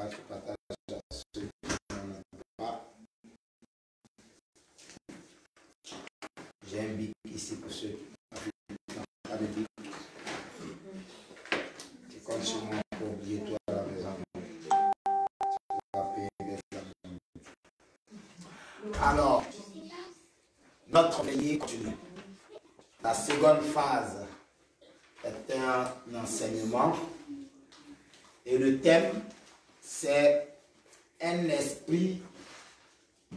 je partage à ceux qui n'en ont pas. J'ai un bic ici pour ceux qui n'ont pas de bic. Tu comptes sur moi pour oublier toi à la maison. Tu vas payer des flammes. Alors, notre veillée continue. La seconde phase est un enseignement et le thème c'est un esprit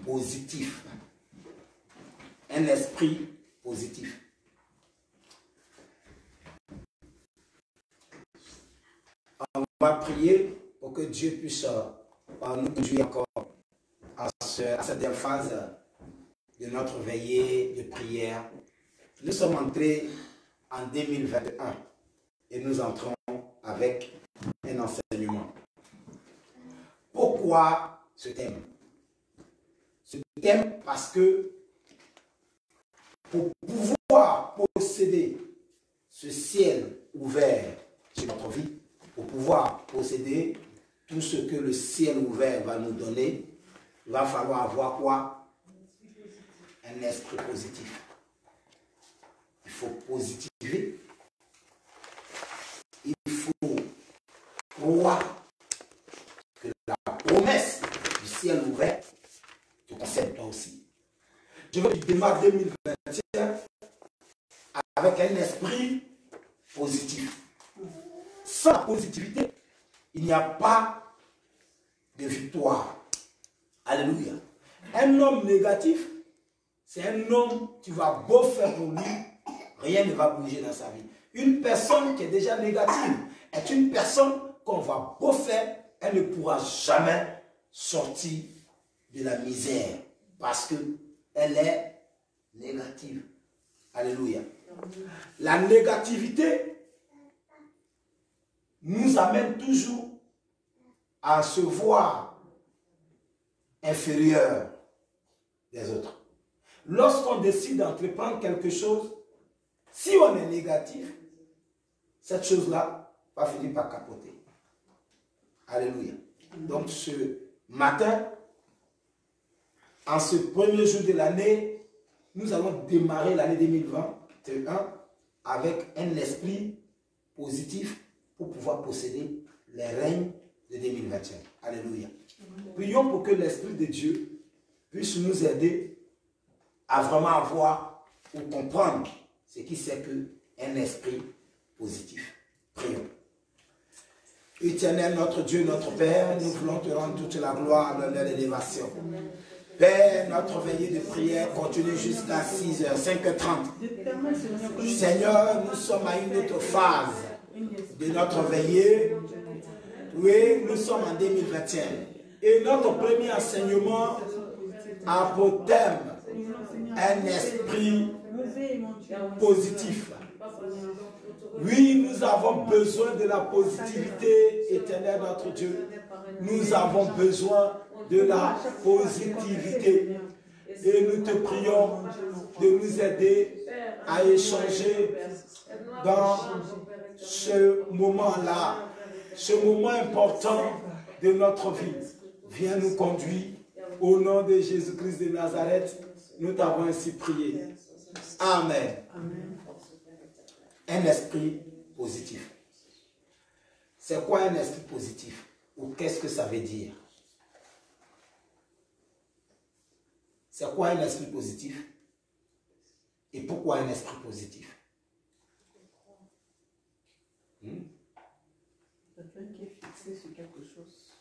positif. Un esprit positif. On va prier pour que Dieu puisse nous conduire encore à cette dernière phase de notre veillée de prière. Nous sommes entrés en 2021 et nous entrons avec un enseignement. Pourquoi ce thème? Ce thème parce que pour pouvoir posséder ce ciel ouvert sur notre vie, pour pouvoir posséder tout ce que le ciel ouvert va nous donner, il va falloir avoir quoi? Un esprit positif. Il faut positiver. Il faut croire que la promesse du ciel ouvert te concerne toi aussi. Je veux que tu démarres 2021 avec un esprit positif. Sans la positivité, il n'y a pas de victoire. Alléluia. Un homme négatif, c'est un homme, tu vas beau faire pour lui, rien ne va bouger dans sa vie. Une personne qui est déjà négative est une personne qu'on va beau faire, elle ne pourra jamais sortir de la misère parce qu'elle est négative. Alléluia. La négativité nous amène toujours à se voir inférieur des autres. Lorsqu'on décide d'entreprendre quelque chose, si on est négatif, cette chose-là va finir par capoter. Alléluia. Donc ce matin, en ce premier jour de l'année, nous allons démarrer l'année 2021 avec un esprit positif pour pouvoir posséder les règnes de 2021. Alléluia. Prions pour que l'Esprit de Dieu puisse nous aider à vraiment avoir ou comprendre ce qui c'est qu'un esprit positif. Prions. Éternel, notre Dieu, notre Père, nous voulons te rendre toute la gloire, l'honneur et l'élévation. Père, notre veillée de prière continue jusqu'à 6h, 5h30. Seigneur, nous sommes à une autre phase de notre veillée. Oui, nous sommes en 2021. Et notre premier enseignement a pour thème un esprit positif. Oui, nous avons besoin de la positivité, éternel notre Dieu. Nous avons besoin de la positivité. Et nous te prions de nous aider à échanger dans ce moment-là, ce moment important de notre vie. Viens nous conduire au nom de Jésus-Christ de Nazareth. Nous t'avons ainsi prié. Amen. Un esprit positif. C'est quoi un esprit positif? Ou qu'est-ce que ça veut dire? C'est quoi un esprit positif? Et pourquoi un esprit positif? Quelqu'un qui est fixé sur quelque chose.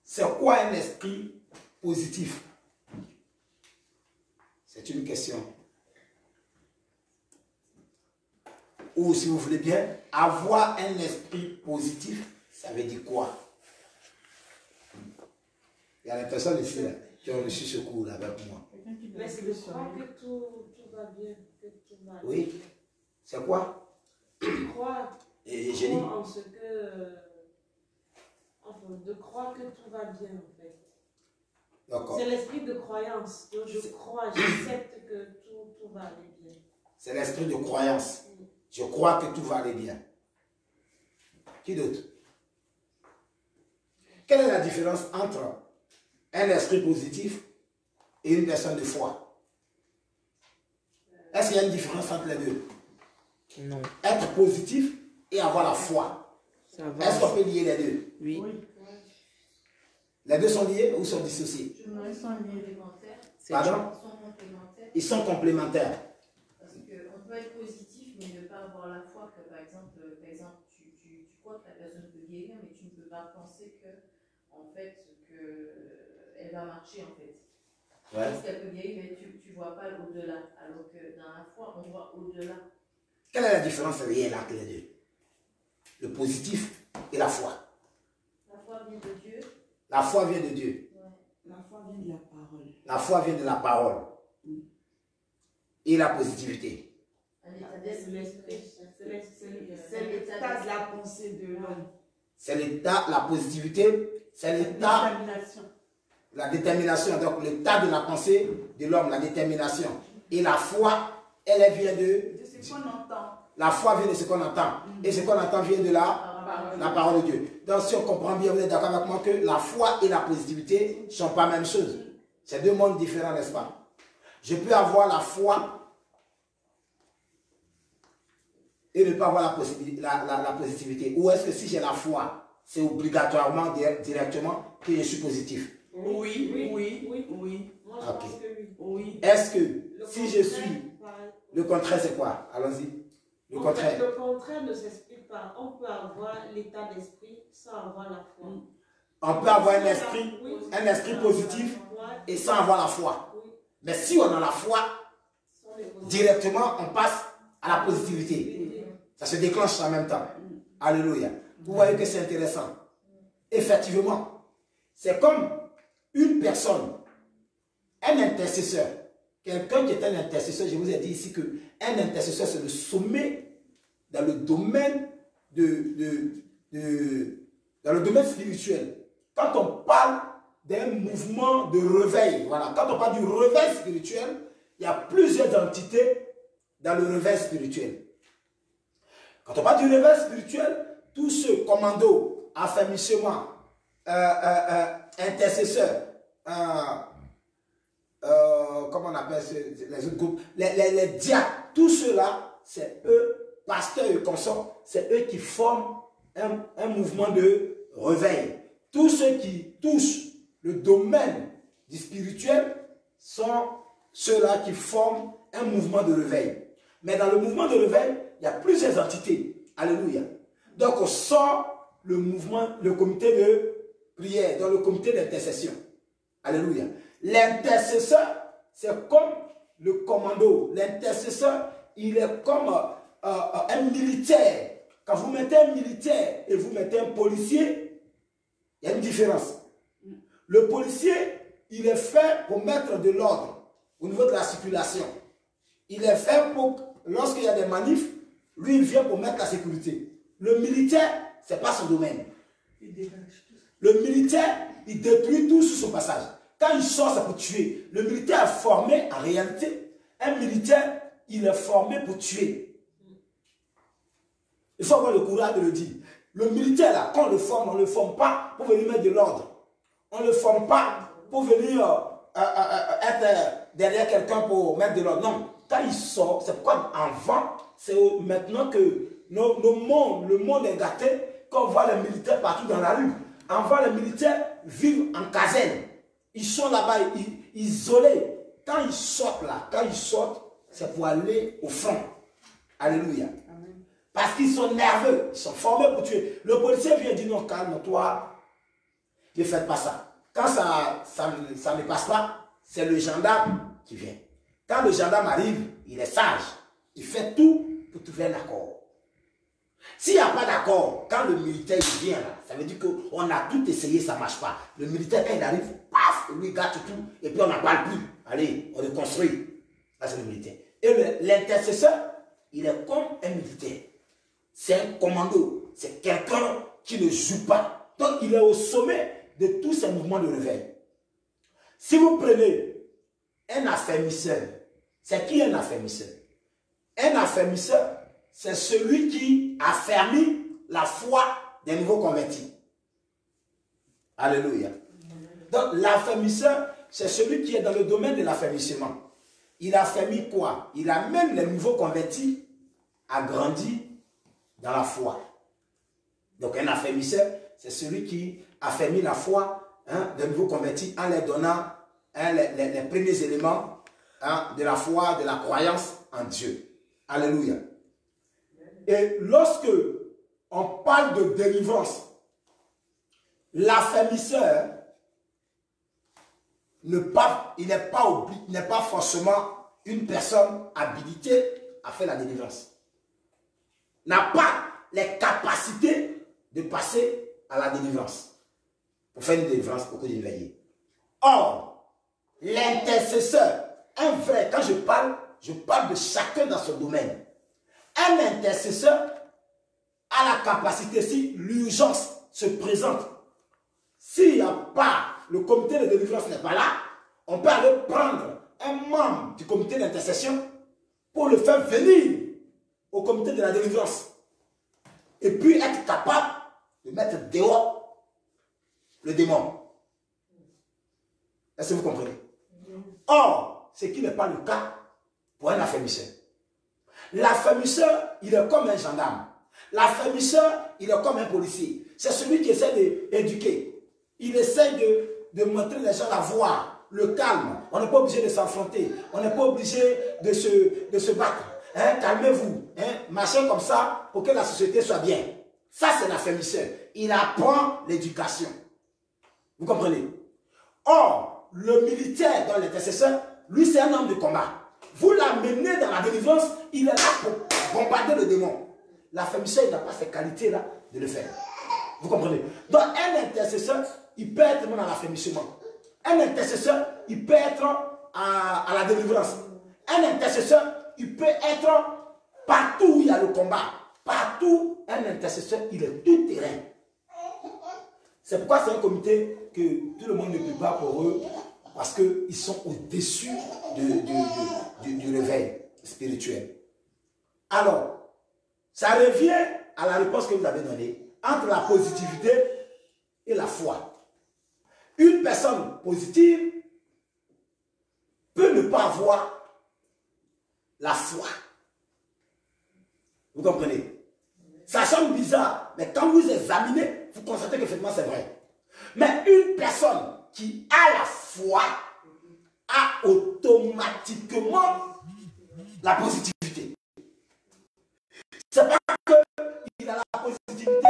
C'est quoi un esprit positif? C'est une question. Ou si vous voulez bien, avoir un esprit positif, ça veut dire quoi? Il y a des personnes ici là, qui ont reçu ce cours là avec moi. Mais c'est de croire que tout va bien, que tout va bien. Oui. C'est quoi? Croire. Et j'ai dit. En ce que... Enfin, de croire que tout va bien en fait. D'accord. C'est l'esprit de croyance. Donc je crois, j'accepte que tout va aller bien. C'est l'esprit de croyance. Je crois que tout va aller bien. Qui d'autre? Quelle est la différence entre un esprit positif et une personne de foi? Est-ce qu'il y a une différence entre les deux? Non. Être positif et avoir la foi. Est-ce qu'on peut lier les deux? Oui. Les deux sont liés ou sont dissociés? Non, ils sont liés. Pardon? Ils sont complémentaires. Ils sont complémentaires. Parce qu'on peut être positif, mais ne pas avoir la foi que, par exemple, tu crois que la personne peut guérir, mais tu ne peux pas penser que, en fait, elle va marcher, en fait. Ouais. Parce qu'elle peut guérir, mais tu ne vois pas au-delà. Alors que dans la foi, on voit au-delà. Quelle est la différence réelle entre les deux? Le positif et la foi. La foi vient de Dieu. La foi vient de Dieu. La foi vient de la parole. La foi vient de la parole. Et la positivité. Un état d'esprit. C'est l'état de la pensée de l'homme. C'est l'état, la positivité, c'est l'état, la détermination. Donc l'état de la pensée de l'homme, la détermination. Et la foi, elle vient de ce qu'on entend. La foi vient de ce qu'on entend. Et ce qu'on entend vient de la parole de Dieu. Donc si on comprend bien, vous êtes d'accord avec moi que la foi et la positivité ne sont pas la même chose. C'est deux mondes différents, n'est-ce pas? Je peux avoir la foi et ne pas avoir la positivité. Ou est-ce que si j'ai la foi, c'est obligatoirement, directement, que je suis positif? Oui. Moi, je pense que oui. Est-ce que si je suis... Le contraire, c'est quoi? Allons-y. Le contraire. Le contraire ne s'explique pas. On peut avoir l'état d'esprit sans avoir la foi. On peut avoir un esprit positif et sans avoir la foi. Mais si on a la foi, directement, on passe à la positivité. Ça se déclenche en même temps. Alléluia. Vous voyez que c'est intéressant. Effectivement, c'est comme une personne, un intercesseur. Quelqu'un qui est un intercesseur, je vous ai dit ici qu'un intercesseur, c'est le sommet dans le domaine dans le domaine spirituel. Quand on parle d'un mouvement de réveil, voilà, quand on parle du réveil spirituel, il y a plusieurs entités dans le réveil spirituel. Quand on parle du réveil spirituel, tous ce commando, affermissement, intercesseur, comment on appelle les autres groupes, les diacres, tout cela, c'est eux, pasteurs et consorts, c'est eux qui forment un mouvement de réveil. Tous ceux qui touchent le domaine du spirituel sont ceux-là qui forment un mouvement de réveil. Mais dans le mouvement de réveil, il y a plusieurs entités. Alléluia. Donc on sort le mouvement, le comité de prière, dans le comité d'intercession. Alléluia. L'intercesseur, c'est comme le commando. L'intercesseur, il est comme un militaire. Quand vous mettez un militaire et vous mettez un policier, il y a une différence. Le policier, il est fait pour mettre de l'ordre au niveau de la circulation. Il est fait pour, lorsqu'il y a des manifs, lui, il vient pour mettre la sécurité. Le militaire, ce n'est pas son domaine. Le militaire, il détruit tout sur son passage. Quand il sort, c'est pour tuer. Le militaire est formé, en réalité, un militaire, il est formé pour tuer. Il faut avoir le courage de le dire. Le militaire, là, quand on le forme, on ne le forme pas pour venir mettre de l'ordre. On ne le forme pas pour venir être derrière quelqu'un pour mettre de l'ordre. Non, quand il sort, c'est pourquoi avant, c'est maintenant que le monde est gâté, qu'on voit les militaires partout dans la rue. Avant, les militaires vivent en caserne. Ils sont là-bas, isolés. Quand ils sortent là, c'est pour aller au front. Alléluia. Amen. Parce qu'ils sont nerveux, ils sont formés pour tuer. Le policier vient dire non, calme-toi, ne faites pas ça. Quand ça ne passe pas, c'est le gendarme qui vient. Quand le gendarme arrive, il est sage. Il fait tout pour trouver un accord. S'il n'y a pas d'accord, quand le militaire vient là, ça veut dire qu'on a tout essayé, ça ne marche pas. Le militaire, quand il arrive, paf, lui gâte tout, et puis on n'en parle plus. Allez, on reconstruit. Ça, c'est le militaire. Et l'intercesseur, il est comme un militaire. C'est un commando. C'est quelqu'un qui ne joue pas. Donc, il est au sommet de tous ces mouvements de réveil. Si vous prenez un affermisseur, c'est qui un affermisseur? Un affermisseur, c'est celui qui affermit la foi des nouveaux convertis. Alléluia. Donc l'affermisseur, c'est celui qui est dans le domaine de l'affermissement. Il affermit quoi? Il amène les nouveaux convertis à grandir dans la foi. Donc un affermisseur, c'est celui qui affermit la foi des nouveaux convertis en leur donnant les premiers éléments de la foi, de la croyance en Dieu. Alléluia. Et lorsque on parle de délivrance, l'affermisseur il n'est pas forcément une personne habilitée à faire la délivrance. N'a pas les capacités de passer à la délivrance. Pour faire une délivrance au cours d'une veillée. Or, l'intercesseur, un vrai, quand je parle de chacun dans son domaine. Un intercesseur a la capacité, si l'urgence se présente, s'il n'y a pas, le comité de délivrance n'est pas là, on peut aller prendre un membre du comité d'intercession pour le faire venir au comité de la délivrance. Et puis être capable de mettre dehors le démon. Est-ce que vous comprenez? Or, ce qui n'est pas le cas pour un affermisseur. L'affermisseur, il est comme un gendarme. L'affermisseur, il est comme un policier. C'est celui qui essaie d'éduquer. Il essaie de montrer les gens la voie, le calme. On n'est pas obligé de s'affronter. On n'est pas obligé de se battre. Calmez-vous. Marchez comme ça pour que la société soit bien. Ça, c'est l'affermisseur. Il apprend l'éducation. Vous comprenez? Or, le militaire dans l'intercesseur, lui, c'est un homme de combat. Vous l'amenez dans la délivrance, il est là pour bombarder le démon. L'affermisseur, il n'a pas ces qualités-là de le faire. Vous comprenez? Donc, un intercesseur, il peut être dans l'affermissement. Un intercesseur, il peut être à la délivrance. Un intercesseur, il peut être partout où il y a le combat. Partout, un intercesseur, il est tout terrain. C'est pourquoi c'est un comité que tout le monde ne peut pas pour eux, parce qu'ils sont au-dessus du réveil spirituel. Alors, ça revient à la réponse que vous avez donnée entre la positivité et la foi. Une personne positive peut ne pas avoir la foi. Vous comprenez? Ça semble bizarre, mais quand vous examinez, vous constatez qu'effectivement c'est vrai. Mais une personne qui a la foi a automatiquement la positivité. C'est pas qu'il a la positivité,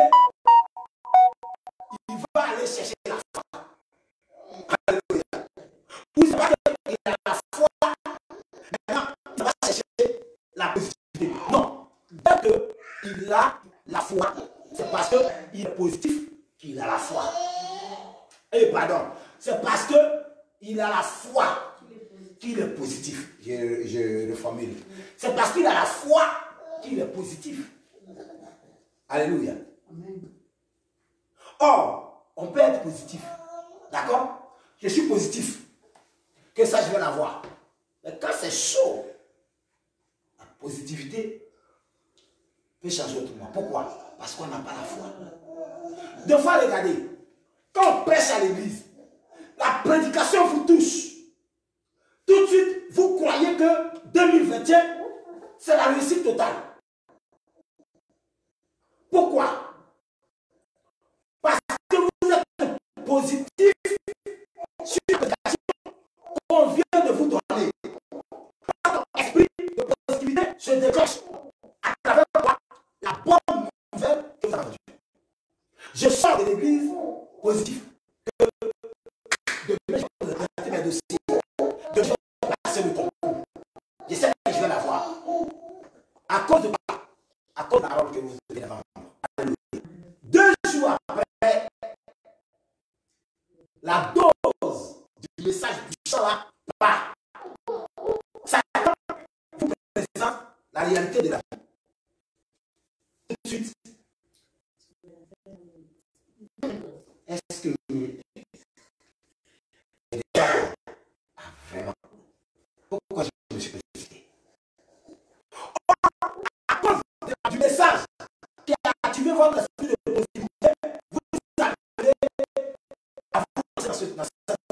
il va aller chercher la foi. Alléluia. Ou c'est pas qu'il a la foi, maintenant il va chercher la positivité. Non. Dès qu'il a la foi, c'est parce qu'il est positif qu'il a la foi. Et pardon, c'est parce qu'il a la foi qu'il est positif. Je reformule. C'est parce qu'il a la foi qu'il est positif. Alléluia. Amen. Or, on peut être positif. D'accord? Je suis positif. Que ça, je vais l'avoir. Mais quand c'est chaud, la positivité peut changer autrement. Pourquoi? Parce qu'on n'a pas la foi. Deux fois, regardez. Quand on prêche à l'église, la prédication vous touche. Tout de suite, vous croyez que 2021, c'est la réussite totale. Pourquoi? Parce que vous êtes positif sur la prédication qu'on vient de vous donner. Votre esprit de positivité se déclenche à travers quoi? La bonne nouvelle que vous avez entendue. Je sors de l'église positif. Demain, je vais présenter mes dossiers. Demain, je vais passer le concours. Je sais que je vais l'avoir. À cause de quoi? À cause de la parole que vous devez avoir. 2 jours après, la dose du message du chant là part. Ça vous présente la réalité de la vie. Tout de suite. Est-ce que vraiment, pourquoi je me suis précipité? À cause du message qui a activé votre esprit de positivité, vous allez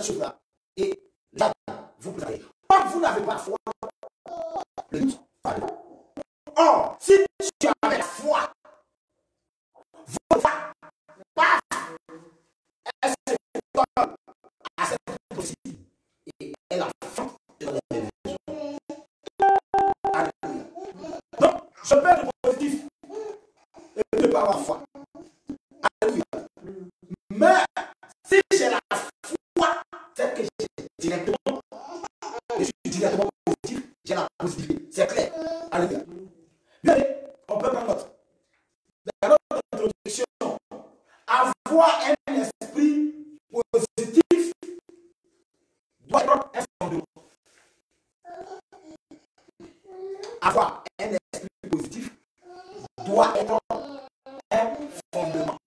chose-là. Et là, vous présentez. Quand vous n'avez pas foi, le doute va de. Or, si tu as la foi, votre foi, paf, elle se donne à cette possible. Et elle enfante de la révélation. Alléluia. Donc, je peux être positif et ne pas avoir foi. Alléluia. Mais si j'ai la foi, c'est que j'ai directement, je suis directement positif, j'ai la positivité. C'est clair. Alléluia. Bien, on peut prendre note. Dans notre introduction, avoir un esprit positif doit être un fondement. Avoir un esprit positif doit être un fondement.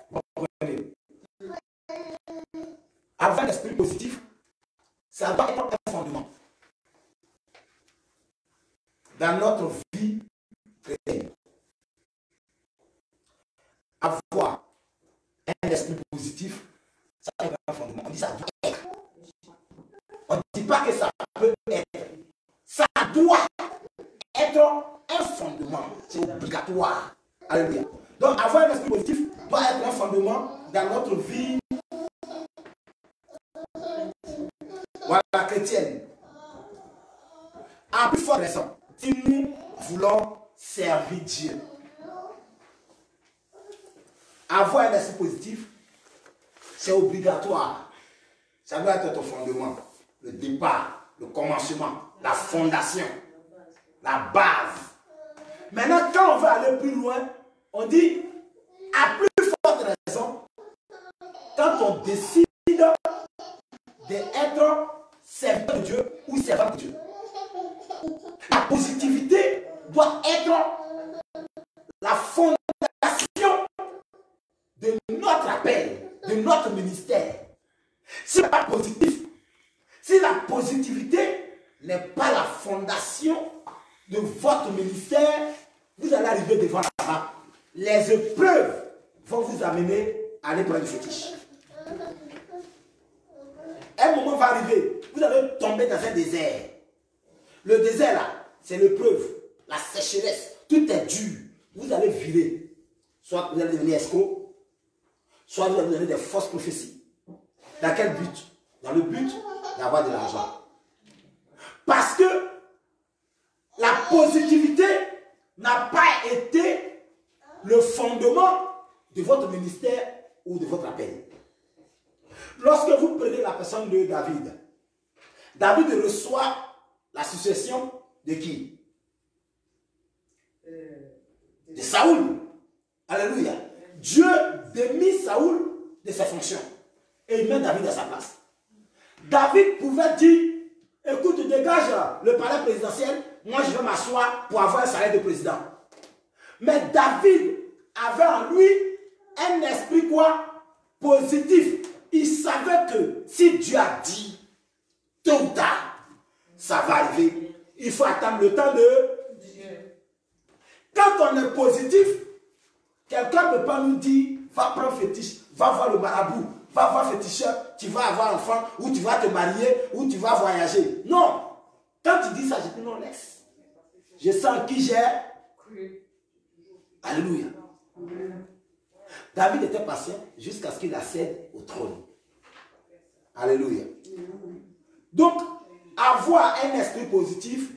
Vous comprenez? Avoir un esprit positif, ça doit être un fondement. Dans notre vie chrétienne, avoir un esprit positif, ça doit être un fondement. On dit ça doit être. On ne dit pas que ça peut être. Ça doit être un fondement. C'est obligatoire. Alléluia. Donc, avoir un esprit positif doit être un fondement dans notre vie, voilà, chrétienne. À plus forte raison, si nous voulons servir Dieu, avoir un esprit positif, c'est obligatoire. Ça doit être ton fondement, le départ, le commencement, la fondation, la base. Maintenant, quand on veut aller plus loin, on dit, à plus forte raison, quand on décide d'être serviteur de Dieu ou servant de Dieu, la positivité doit être la fondation de notre appel, de notre ministère. Si ce n'est pas positif, si la positivité n'est pas la fondation de votre ministère, vous allez arriver devant là-bas. Les épreuves vont vous amener à aller prendre du fétiche. Un moment va arriver, vous allez tomber dans un désert. Le désert là, c'est l'épreuve, la sécheresse, tout est dur. Vous allez virer. Soit vous allez devenir escroc, soit vous allez donner des fausses prophéties. Dans quel but? Dans le but d'avoir de l'argent. Parce que la positivité n'a pas été le fondement de votre ministère ou de votre appel. Lorsque vous prenez la personne de David, David reçoit la succession de qui? De Saoul. Alléluia. Dieu démit Saoul de ses fonctions et il met David à sa place. David pouvait dire, écoute, dégage le palais présidentiel, moi je vais m'asseoir pour avoir un salaire de président. Mais David avait en lui un esprit quoi? Positif. Il savait que si Dieu a dit, tôt ou tard, ça va arriver. Il faut attendre le temps de Dieu. Quand on est positif, quelqu'un ne peut pas nous dire, va prendre fétiche, va voir le marabout, va voir féticheur, tu vas avoir un enfant, ou tu vas te marier, ou tu vas voyager. Non. Quand tu dis ça, je dis non, laisse. Je sens qui j'ai cru. Alléluia. David était patient jusqu'à ce qu'il accède au trône. Alléluia. Donc, avoir un esprit positif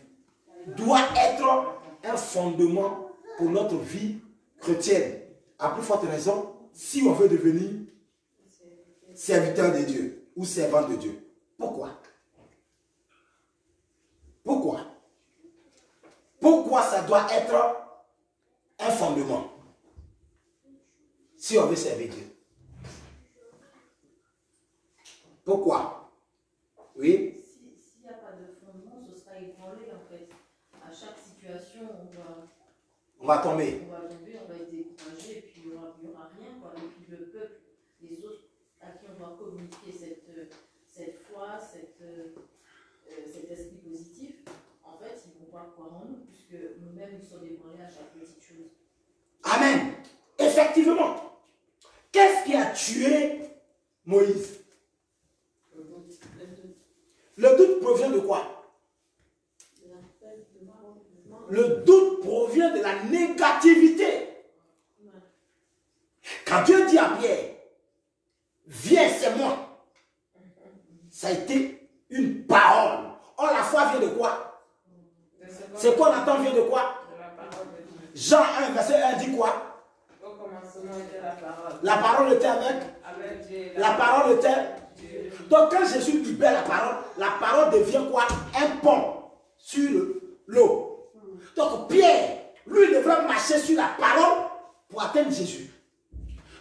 doit être un fondement pour notre vie chrétienne. À plus forte raison, si on veut devenir serviteur de Dieu ou servant de Dieu. Pourquoi? Pourquoi? Pourquoi ça doit être un fondement si on veut servir Dieu? Pourquoi? Oui? S'il n'y a pas de fondement, ce sera ébranlé en fait. À chaque situation, on va tomber. On va tomber, on va être découragé, et puis il n'y aura rien. Quoi. Et puis le peuple, les autres à qui on doit communiquer cette foi, cet esprit positif, en fait, ils ne vont pas croire en nous, puisque nous-mêmes, nous sommes ébranlés à chaque petite chose. Amen. Effectivement. Qu'est-ce qui a tué Moïse. Le doute provient de quoi? Le doute provient de la négativité. Quand Dieu dit à Pierre, viens, c'est moi, ça a été une parole. Or, la foi vient de quoi? C'est qu'on entend vient de quoi? Jean 1, verset 1 dit quoi? Au commencement était la parole. La parole était avec Dieu. La parole était Dieu. Donc quand Jésus libère la parole devient quoi? Un pont sur l'eau. Donc Pierre, lui, devrait marcher sur la parole pour atteindre Jésus.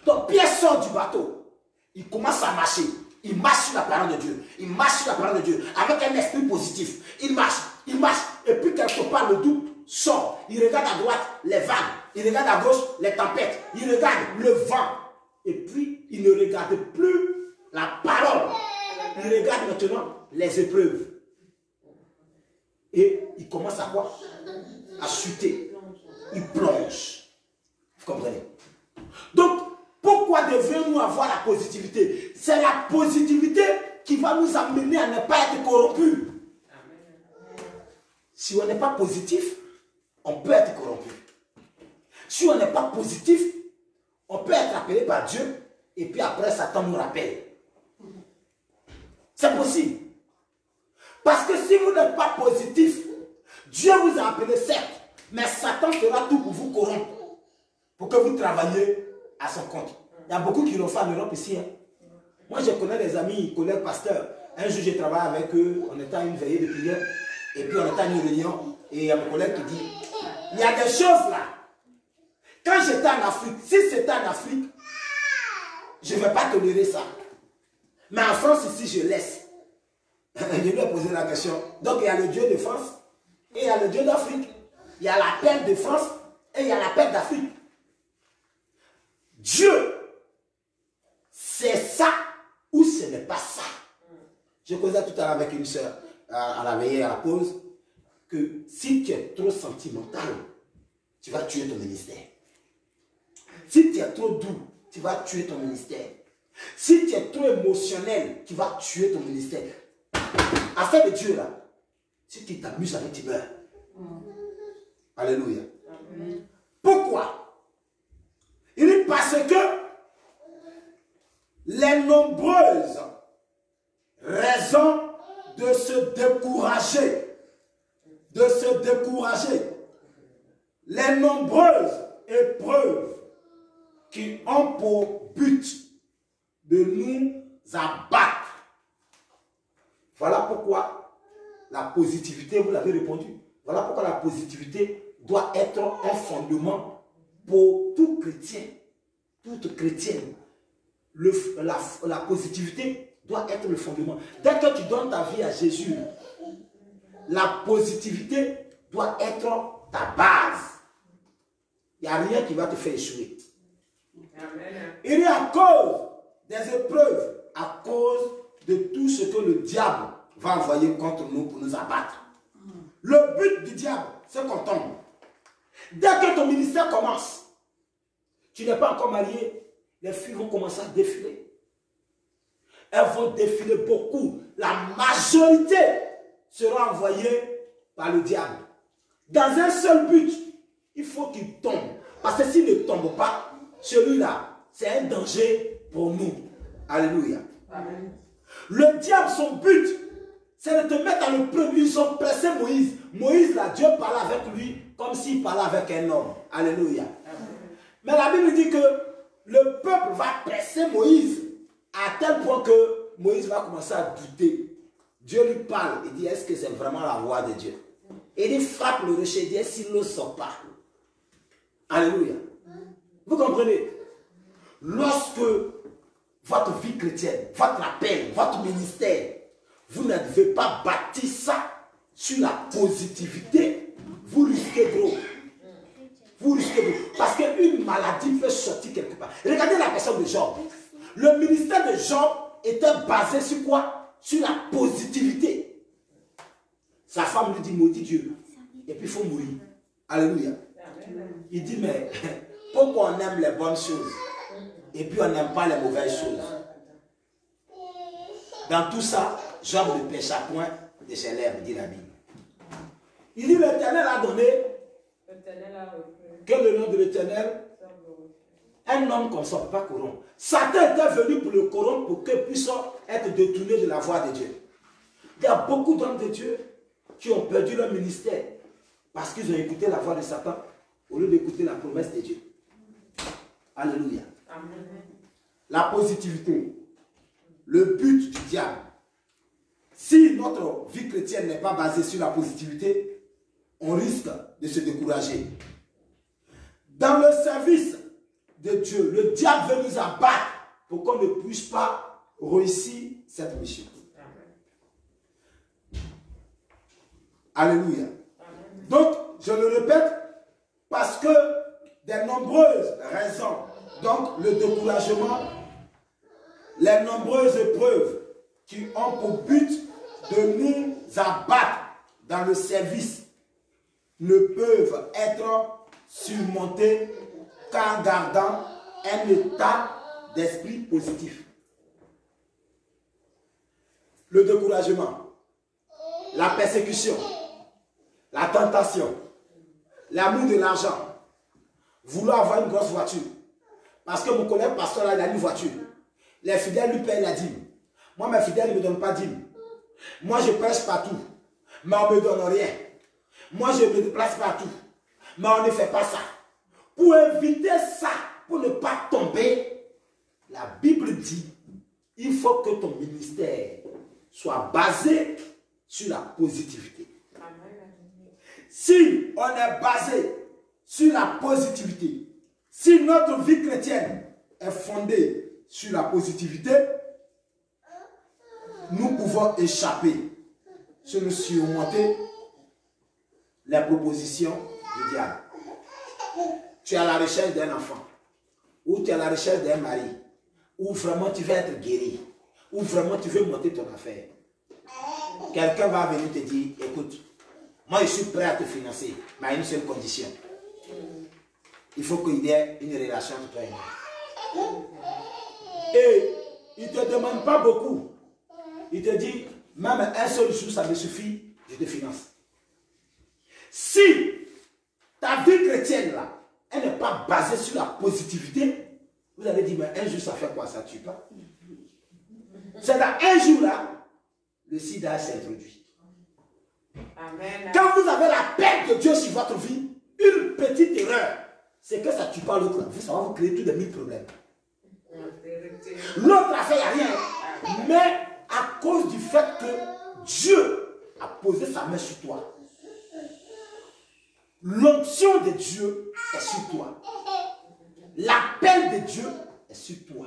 Donc Pierre sort du bateau. Il commence à marcher. Il marche sur la parole de Dieu. Il marche sur la parole de Dieu avec un esprit positif. Il marche. Et puis quelque part, le doute sort. Il regarde à droite les vagues. Il regarde à gauche les tempêtes. Il regarde le vent. Et puis, il ne regarde plus la parole. Il regarde maintenant les épreuves. Et il commence à quoi? À chuter. Il plonge. Vous comprenez? Donc, pourquoi devrions-nous avoir la positivité? C'est la positivité qui va nous amener à ne pas être corrompus. Si on n'est pas positif, on peut être corrompu. Si on n'est pas positif, on peut être appelé par Dieu et puis après Satan nous rappelle. C'est possible. Parce que si vous n'êtes pas positif, Dieu vous a appelé certes, mais Satan fera tout pour vous corrompre, pour que vous travailliez à son compte. Il y a beaucoup qui l'ont fait en Europe ici. Hein. Moi, je connais des amis, collègues pasteurs. Un jour, j'ai travaillé avec eux, on était à une veillée de prière, et puis on était à une réunion, et il y a mon collègue qui dit, il y a des choses là. Quand j'étais en Afrique, si c'était en Afrique, je ne vais pas tolérer ça. Mais en France, ici, je laisse. Je lui ai posé la question. Donc, il y a le Dieu de France et il y a le Dieu d'Afrique. Il y a la paix de France et il y a la paix d'Afrique. Dieu, c'est ça ou ce n'est pas ça. Je causais tout à l'heure avec une soeur à la veillée, à la pause, que si tu es trop sentimental, tu vas tuer ton ministère. Si tu es trop doux, tu vas tuer ton ministère. Si tu es trop émotionnel, tu vas tuer ton ministère. Affaire de Dieu là, si tu t'amuses avec tes meurs. Alléluia. Amen. Pourquoi? Il dit parce que les nombreuses raisons de se décourager, les nombreuses épreuves qui ont pour but de nous abattre. Voilà pourquoi la positivité, vous l'avez répondu, voilà pourquoi la positivité doit être un fondement pour tout chrétien, toute chrétienne. La positivité doit être le fondement. Dès que tu donnes ta vie à Jésus, la positivité doit être ta base. Il n'y a rien qui va te faire échouer. Amen. Il est à cause des épreuves, à cause de tout ce que le diable va envoyer contre nous pour nous abattre. Le but du diable, c'est qu'on tombe. Dès que ton ministère commence, tu n'es pas encore marié, les filles vont commencer à défiler. Elles vont défiler beaucoup. La majorité sera envoyée par le diable. Dans un seul but, il faut qu'il tombe. Parce que s'il ne tombe pas, celui-là, c'est un danger pour nous. Alléluia. Amen. Le diable, son but, c'est de te mettre dans le premier. Ils ont pressé Moïse. Moïse, là, Dieu parlait avec lui comme s'il parlait avec un homme. Alléluia. Amen. Mais la Bible dit que le peuple va presser Moïse à tel point que Moïse va commencer à douter. Dieu lui parle. Il dit, est-ce que c'est vraiment la voix de Dieu? Et il frappe le rocher. Il dit, s'il ne sort pas. Alléluia. Vous comprenez? Lorsque votre vie chrétienne, votre appel, votre ministère, vous ne devez pas bâtir ça sur la positivité, vous risquez gros. Vous risquez gros. Parce qu'une maladie peut sortir quelque part. Regardez la personne de Job. Le ministère de Job était basé sur quoi? Sur la positivité. Sa femme lui dit, maudit Dieu. Et puis il faut mourir. Alléluia. Il dit, mais pourquoi on aime les bonnes choses et puis on n'aime pas les mauvaises choses? Dans tout ça, Job ne pécha point de ses lèvres, dit la Bible. Il dit l'Éternel a donné que le nom de l'Éternel, un homme comme ça ne peut pas corrompre. Satan était venu pour le corrompre pour qu'il puisse être détourné de la voie de Dieu. Il y a beaucoup d'hommes de Dieu qui ont perdu leur ministère parce qu'ils ont écouté la voix de Satan au lieu d'écouter la promesse de Dieu. Alléluia. Amen. La positivité, le but du diable. Si notre vie chrétienne n'est pas basée sur la positivité, on risque de se décourager. Dans le service de Dieu, le diable veut nous abattre pour qu'on ne puisse pas réussir cette mission. Alléluia. Amen. Donc, je le répète, parce que des nombreuses raisons, donc le découragement, les nombreuses épreuves qui ont pour but de nous abattre dans le service ne peuvent être surmontées qu'en gardant un état d'esprit positif. Le découragement, la persécution, la tentation, l'amour de l'argent, vouloir avoir une grosse voiture. Parce que mon collègue pasteur là, il a une voiture. Les fidèles lui payent la dîme. Moi, mes fidèles ne me donnent pas dîme. Moi, je prêche partout, mais on ne me donne rien. Moi, je me déplace partout, mais on ne fait pas ça. Pour éviter ça, pour ne pas tomber, la Bible dit, il faut que ton ministère soit basé sur la positivité. Si on est basé sur la positivité, si notre vie chrétienne est fondée sur la positivité, nous pouvons échapper sur le surmonter les propositions du diable. Tu es à la recherche d'un enfant, ou tu es à la recherche d'un mari, ou vraiment tu veux être guéri, ou vraiment tu veux monter ton affaire. Quelqu'un va venir te dire, écoute, moi je suis prêt à te financer, mais à une seule condition. Il faut qu'il y ait une relation entre toi et moi. Et il ne te demande pas beaucoup. Il te dit, même un seul jour, ça me suffit, je te finance. Si ta vie chrétienne là, elle n'est pas basée sur la positivité, vous allez dire, mais un jour ça fait quoi? Ça ne tue pas. C'est dans un jour là, le sida s'est introduit. Amen. Quand vous avez la paix de Dieu sur votre vie, une petite erreur, c'est que ça ne tue pas l'autre. Ça va vous créer tous les 1000 problèmes. L'autre a fait, il n'y a rien. Mais à cause du fait que Dieu a posé sa main sur toi, l'onction de Dieu est sur toi. L'appel de Dieu est sur toi.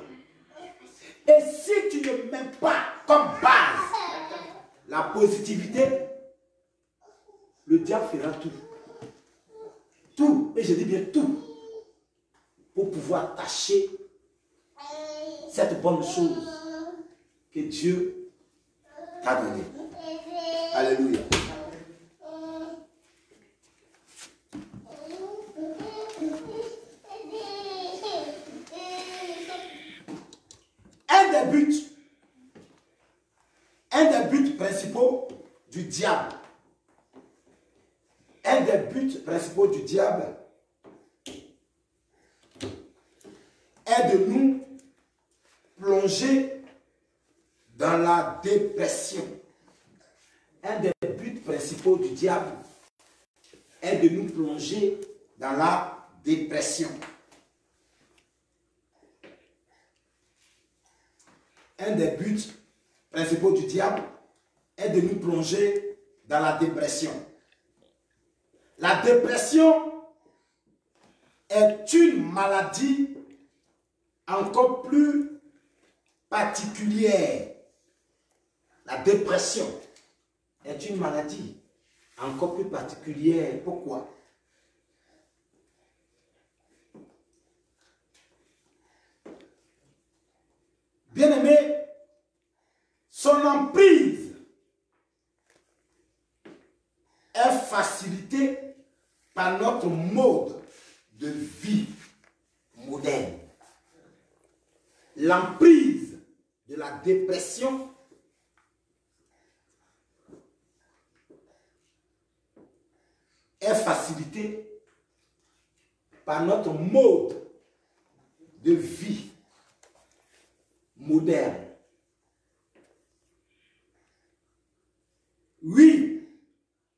Et si tu ne mets pas comme base la positivité, le diable fera tout. Tout, et je dis bien tout, pour pouvoir tâcher cette bonne chose que Dieu t'a donnée. Alléluia. Un des buts principaux du diable, est de nous plonger dans la dépression. Un des buts principaux du diable est de nous plonger dans la dépression. Un des buts principaux du diable est de nous plonger dans la dépression. La dépression est une maladie encore plus particulière. La dépression est une maladie encore plus particulière. Pourquoi? Bien-aimé, son emprise est facilitée par notre mode de vie moderne. L'emprise de la dépression est facilité par notre mode de vie moderne. Oui,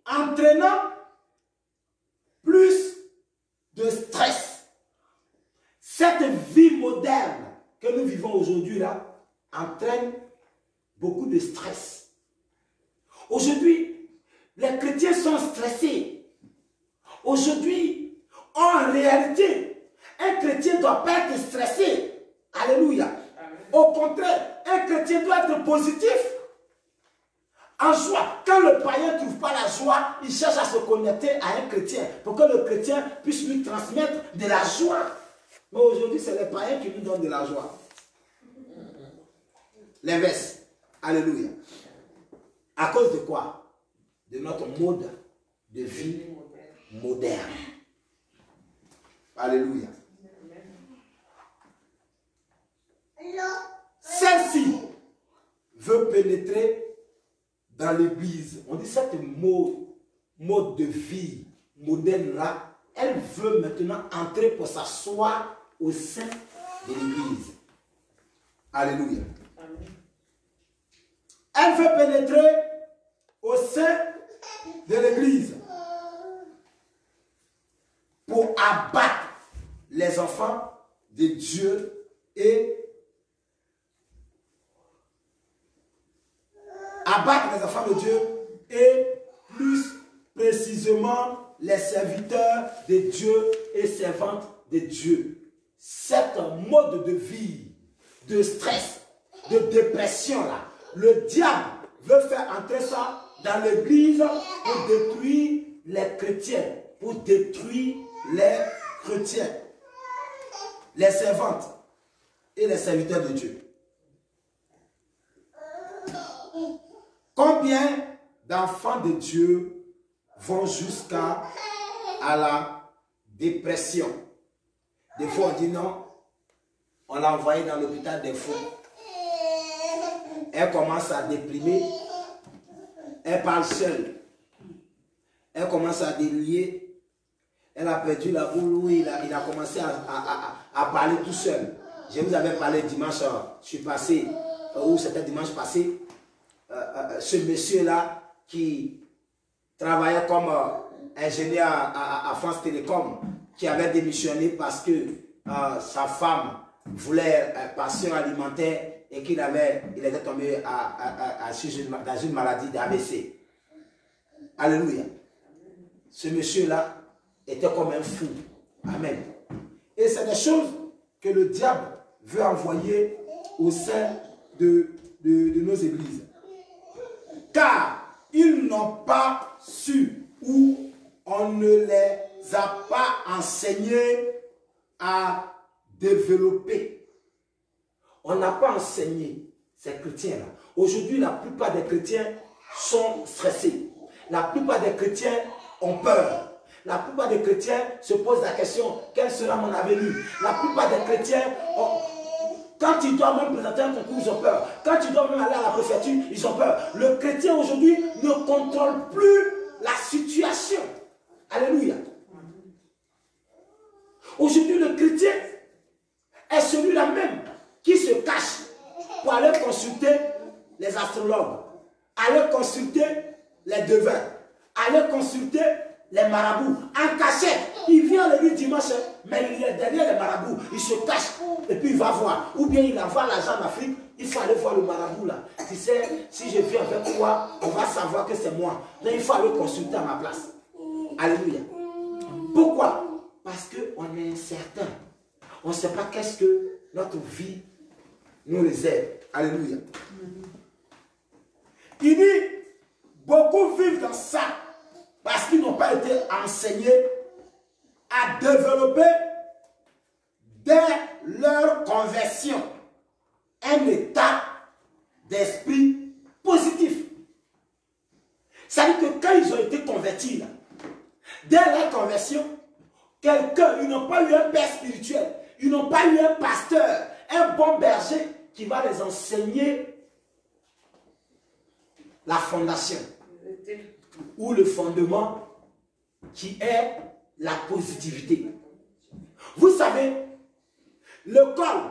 entraînant plus de stress. Cette vie moderne que nous vivons aujourd'hui là entraîne beaucoup de stress. Aujourd'hui, les chrétiens sont stressés. Aujourd'hui, en réalité, un chrétien ne doit pas être stressé. Alléluia. Au contraire, un chrétien doit être positif. En joie. Quand le païen ne trouve pas la joie, il cherche à se connecter à un chrétien pour que le chrétien puisse lui transmettre de la joie. Mais aujourd'hui, c'est les païens qui nous donnent de la joie. L'inverse. Alléluia. À cause de quoi? De notre mode de vie moderne. Alléluia. Celle-ci veut pénétrer dans l'église. On dit cette mode de vie moderne là, elle veut maintenant entrer pour s'asseoir au sein de l'église. Alléluia. Elle veut pénétrer au sein de l'église pour abattre les enfants de Dieu et abattre les enfants de Dieu et plus précisément les serviteurs de Dieu et servantes de Dieu. Cette mode de vie, de stress, de dépression là, le diable veut faire entrer ça dans l'église pour détruire les chrétiens, pour détruire les chrétiens, les servantes et les serviteurs de Dieu. Combien d'enfants de Dieu vont jusqu'à la dépression? Des fois on dit non, on l'a envoyé dans l'hôpital des fous. Elle commence à déprimer, elle parle seule, elle commence à délier, elle a perdu la boule, il a commencé à parler tout seul. Je vous avais parlé dimanche, je suis passé, ou c'était dimanche passé, ce monsieur-là qui travaillait comme ingénieur à France Télécom, qui avait démissionné parce que sa femme voulait passion alimentaire et qu'il était tombé dans une maladie d'AVC. Alléluia. Ce monsieur-là était comme un fou. Amen. Et c'est des choses que le diable veut envoyer au sein de nos églises. Car ils n'ont pas su ou on ne les a pas enseignés à développer. On n'a pas enseigné ces chrétiens-là. Aujourd'hui, la plupart des chrétiens sont stressés. La plupart des chrétiens ont peur. La plupart des chrétiens se posent la question, quel sera mon avenir? La plupart des chrétiens, quand ils doivent même présenter un concours, ils ont peur. Quand ils doivent même aller à la préfecture, ils ont peur. Le chrétien aujourd'hui ne contrôle plus la situation. Alléluia. Aujourd'hui, le chrétien est celui-là même qui se cache pour aller consulter les astrologues, aller consulter les devins, aller consulter les marabouts. En cachette, il vient à l'église dimanche, mais il est derrière les marabouts, il se cache et puis il va voir. Ou bien il envoie l'argent en Afrique, il faut aller voir le marabout là. Tu sais, si je viens avec toi, on va savoir que c'est moi. Donc il faut aller consulter à ma place. Alléluia. Pourquoi? Parce qu'on est incertain. On ne sait pas qu'est-ce que notre vie nous réserve. Alléluia. Il dit, beaucoup vivent dans ça parce qu'ils n'ont pas été enseignés à développer dès leur conversion un état d'esprit positif. C'est-à-dire que quand ils ont été convertis, là, dès leur conversion, ils n'ont pas eu un père spirituel, ils n'ont pas eu un pasteur, un bon berger qui va les enseigner la fondation ou le fondement qui est la positivité. Vous savez, le col,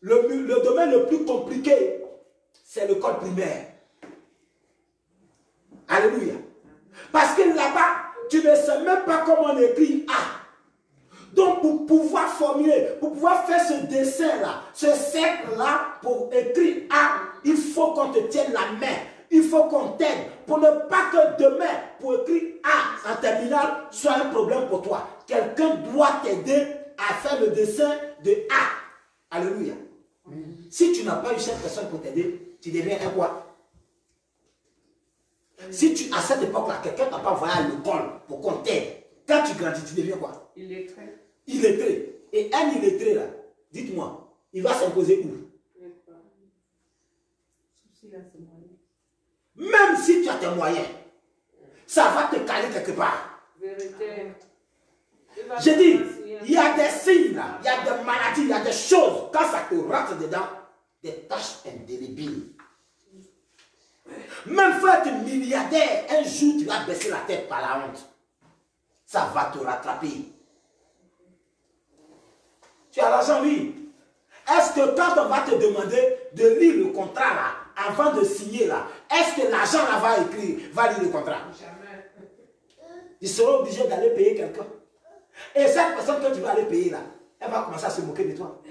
le domaine le plus compliqué, c'est le col primaire. Alléluia. Parce que là-bas, tu ne sais même pas comment on écrit A. Donc, pour pouvoir formuler, pour pouvoir faire ce dessin-là, ce cercle-là, pour écrire A, il faut qu'on te tienne la main. Il faut qu'on t'aide pour ne pas que demain, pour écrire A en terminale, soit un problème pour toi. Quelqu'un doit t'aider à faire le dessin de A. Alléluia. Si tu n'as pas eu cette personne pour t'aider, tu deviens un quoi? Si tu, à cette époque-là, quelqu'un n'a pas envoyé à l'école pour qu'on t'aide, quand tu grandis, tu deviens quoi? Illettré. Illettré. Et un illettré, là, dites-moi, il va s'imposer où? Même si tu as tes moyens, ça va te caler quelque part. Vérité. Je dis, il y a des signes là, il y a des maladies, il y a des choses, quand ça te rentre dedans, des tâches indélébiles. Même faut être milliardaire, un jour tu vas baisser la tête par la honte. Ça va te rattraper. Tu as l'argent, oui. Est-ce que quand on va te demander de lire le contrat là, avant de signer là, est-ce que l'agent là va lire le contrat? Jamais. Ils seront obligés d'aller payer quelqu'un. Et cette personne que tu vas aller payer là, elle va commencer à se moquer de toi.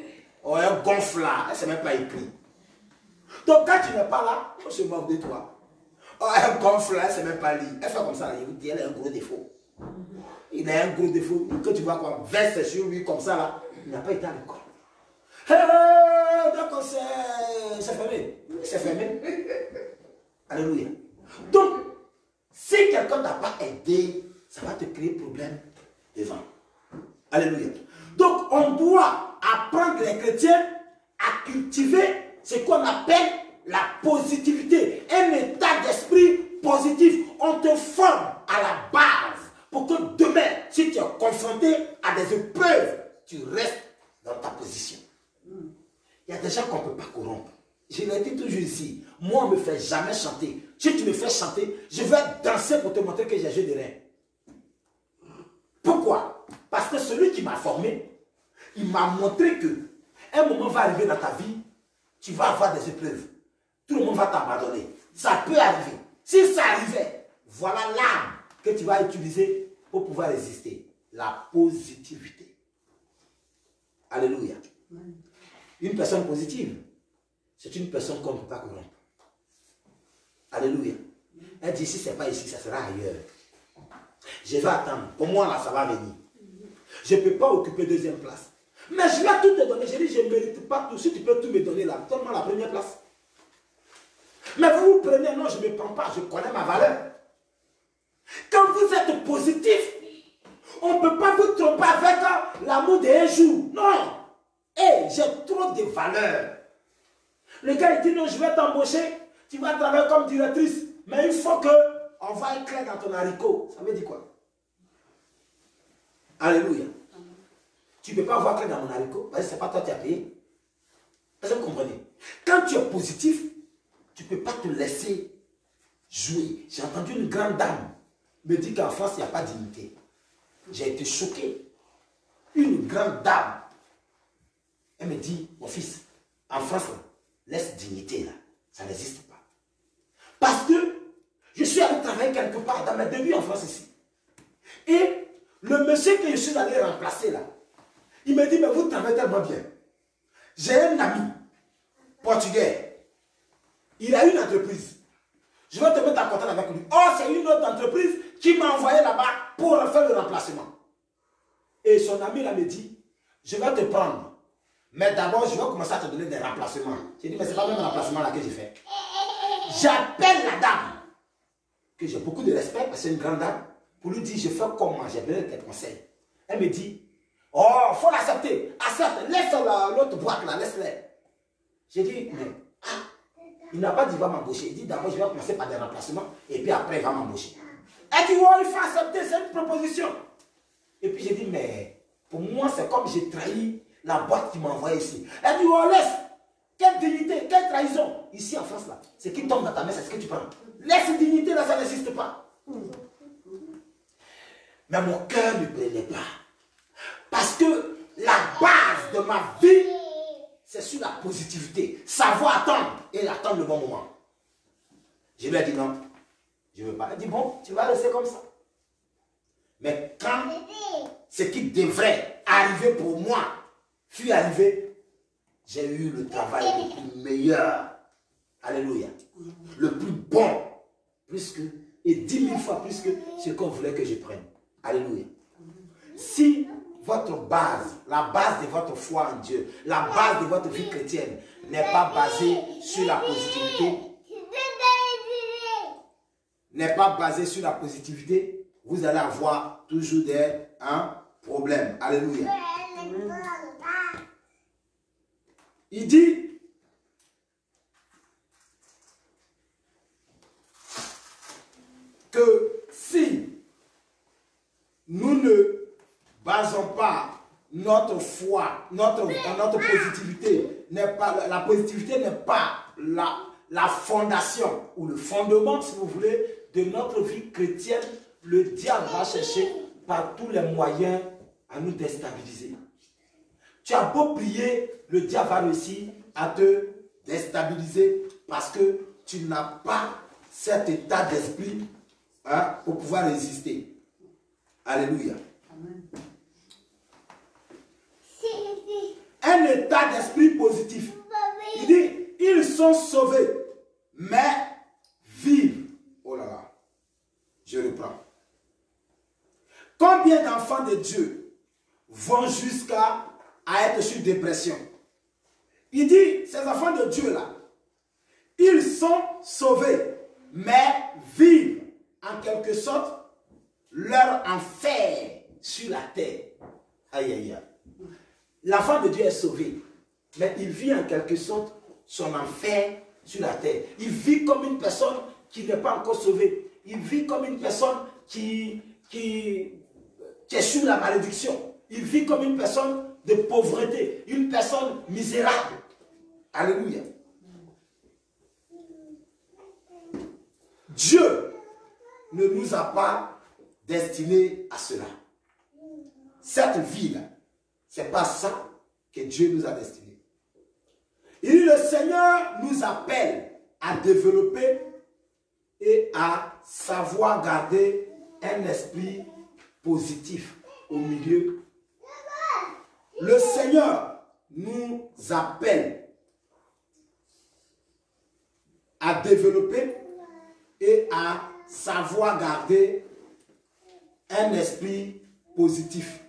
Oh, elle gonfle là, elle ne sait même pas écrire. Donc quand tu n'es pas là, on se moque de toi. Oh, elle gonfle là, elle ne sait même pas lire. Elle fait comme ça, il vous dit, elle a un gros défaut. Il a un gros défaut. Que tu vois quoi, verse sur lui comme ça là, il n'a pas été à l'école. Donc c'est fermé. C'est fermé. Alléluia. Donc, si quelqu'un ne t'a pas aidé, ça va te créer problème devant. Alléluia. Donc, on doit apprendre les chrétiens à cultiver ce qu'on appelle la positivité. Un état d'esprit positif. On te forme à la base pour que demain, si tu es confronté à des épreuves, tu restes dans ta position. Il y a des gens qu'on ne peut pas corrompre. Je l'ai dit toujours ici. Moi, on ne me fait jamais chanter. Si tu me fais chanter, je vais danser pour te montrer que j'ai joué de rien. Pourquoi? Parce que celui qui m'a formé, il m'a montré que un moment va arriver dans ta vie, tu vas avoir des épreuves. Tout le monde va t'abandonner. Ça peut arriver. Si ça arrivait, voilà l'arme que tu vas utiliser pour pouvoir résister. La positivité. Alléluia. Une personne positive, c'est une personne qu'on ne peut pas corrompre. Alléluia. Elle dit, si ce n'est pas ici, ça sera ailleurs. Je vais attendre. Pour moi, là, ça va venir. Je ne peux pas occuper deuxième place. Mais je vais tout te donner. Je dis, je ne mérite pas tout. Si tu peux tout me donner là, donne-moi la première place. Mais vous prenez, non, je ne me prends pas. Je connais ma valeur. Quand vous êtes positif, on ne peut pas vous tromper avec l'amour d'un jour. Non. Hey, j'ai trop de valeur. Le gars, il dit, non, je vais t'embaucher. Tu vas travailler comme directrice. Mais il faut qu'on voie clair dans ton haricot. Ça veut dire quoi? Alléluia. Tu ne peux pas voir clair dans mon haricot parce que ce n'est pas toi qui as payé. Est-ce que vous comprenez? Quand tu es positif, tu ne peux pas te laisser jouer. J'ai entendu une grande dame me dire qu'en France, il n'y a pas de dignité. J'ai été choqué. Une grande dame. Elle me dit, mon fils, en France, laisse dignité là. Ça n'existe pas. Parce que je suis allé travailler quelque part dans mes débuts en France ici. Et le monsieur que je suis allé remplacer là, il me dit, mais vous travaillez tellement bien. J'ai un ami portugais. Il a une entreprise. Je vais te mettre en contact avec lui. Oh, c'est une autre entreprise qui m'a envoyé là-bas pour faire le remplacement. Et son ami là me dit, je vais te prendre. Mais d'abord, je vais commencer à te donner des remplacements. J'ai dit, mais ce n'est pas même un remplacement là que j'ai fait. J'appelle la dame, que j'ai beaucoup de respect, parce que c'est une grande dame, pour lui dire, je fais comment, j'ai besoin de tes conseils. Elle me dit, oh, il faut l'accepter. Accepte, laisse l'autre boîte là, laisse-la. J'ai dit, mais, il n'a pas dit, il va m'embaucher. Il dit, d'abord, je vais commencer par des remplacements, et puis après, il va m'embaucher. Elle dit, oh, il faut accepter, c'est une proposition. Et puis j'ai dit, mais, pour moi, c'est comme j'ai trahi la boîte qui m'a envoyé ici. Elle dit, oh, laisse. Quelle dignité, quelle trahison. Ici en France, là, ce qui tombe dans ta main, c'est ce que tu prends. Laisse dignité, là, ça n'existe pas. Mais mon cœur ne plaignait pas. Parce que la base de ma vie, c'est sur la positivité. Savoir attendre et attendre le bon moment. Je lui ai dit non, je ne veux pas. Elle dit bon, tu vas rester comme ça. Mais quand ce qui devrait arriver pour moi fut arrivé, j'ai eu le travail le plus meilleur. Alléluia. Le plus bon. Plus que, et 10 000 fois plus que ce qu'on voulait que je prenne. Alléluia. Si votre base, la base de votre foi en Dieu, la base de votre vie chrétienne n'est pas basée sur la positivité, vous allez avoir toujours des problèmes. Alléluia. Il dit que si nous ne basons pas notre foi, notre positivité, la positivité n'est pas la fondation ou le fondement, si vous voulez, de notre vie chrétienne, le diable va chercher par tous les moyens à nous déstabiliser. Tu as beau prier, le diable va réussir à te déstabiliser parce que tu n'as pas cet état d'esprit pour pouvoir résister. Alléluia. Amen. Un état d'esprit positif. Il dit, ils sont sauvés, mais vivent. Oh là là, je reprends. Combien d'enfants de Dieu vont jusqu'à être sur dépression? Il dit, ces enfants de Dieu là, ils sont sauvés, mais vivent en quelque sorte leur enfer sur la terre. Aïe, aïe, aïe. L'enfant de Dieu est sauvé, mais il vit en quelque sorte son enfer sur la terre. Il vit comme une personne qui n'est pas encore sauvée. Il vit comme une personne qui est sur la malédiction. Il vit comme une personne de pauvreté, une personne misérable. Alléluia. Dieu ne nous a pas destinés à cela. Cette vie-là, ce n'est pas ça que Dieu nous a destinés. Il dit, le Seigneur nous appelle à développer et à savoir garder un esprit positif au milieu. Le Seigneur nous appelle à développer et à savoir garder un esprit positif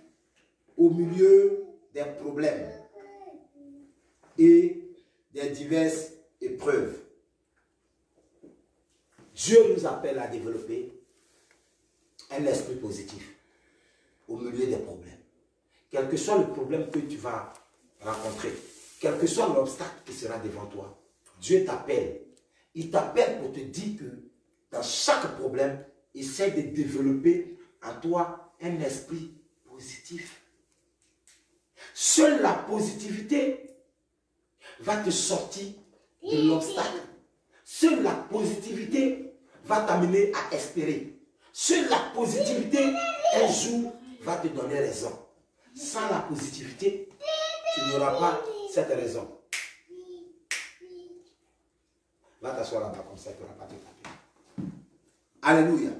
au milieu des problèmes et des diverses épreuves. Dieu nous appelle à développer un esprit positif au milieu des problèmes. Quel que soit le problème que tu vas rencontrer, quel que soit l'obstacle qui sera devant toi, Dieu t'appelle. Il t'appelle pour te dire que dans chaque problème, essaie de développer en toi un esprit positif. Seule la positivité va te sortir de l'obstacle. Seule la positivité va t'amener à espérer. Seule la positivité, un jour, va te donner raison. Sans la positivité, tu n'auras pas cette raison. Va t'asseoir là-bas comme ça, tu n'auras pas de taper. Alléluia.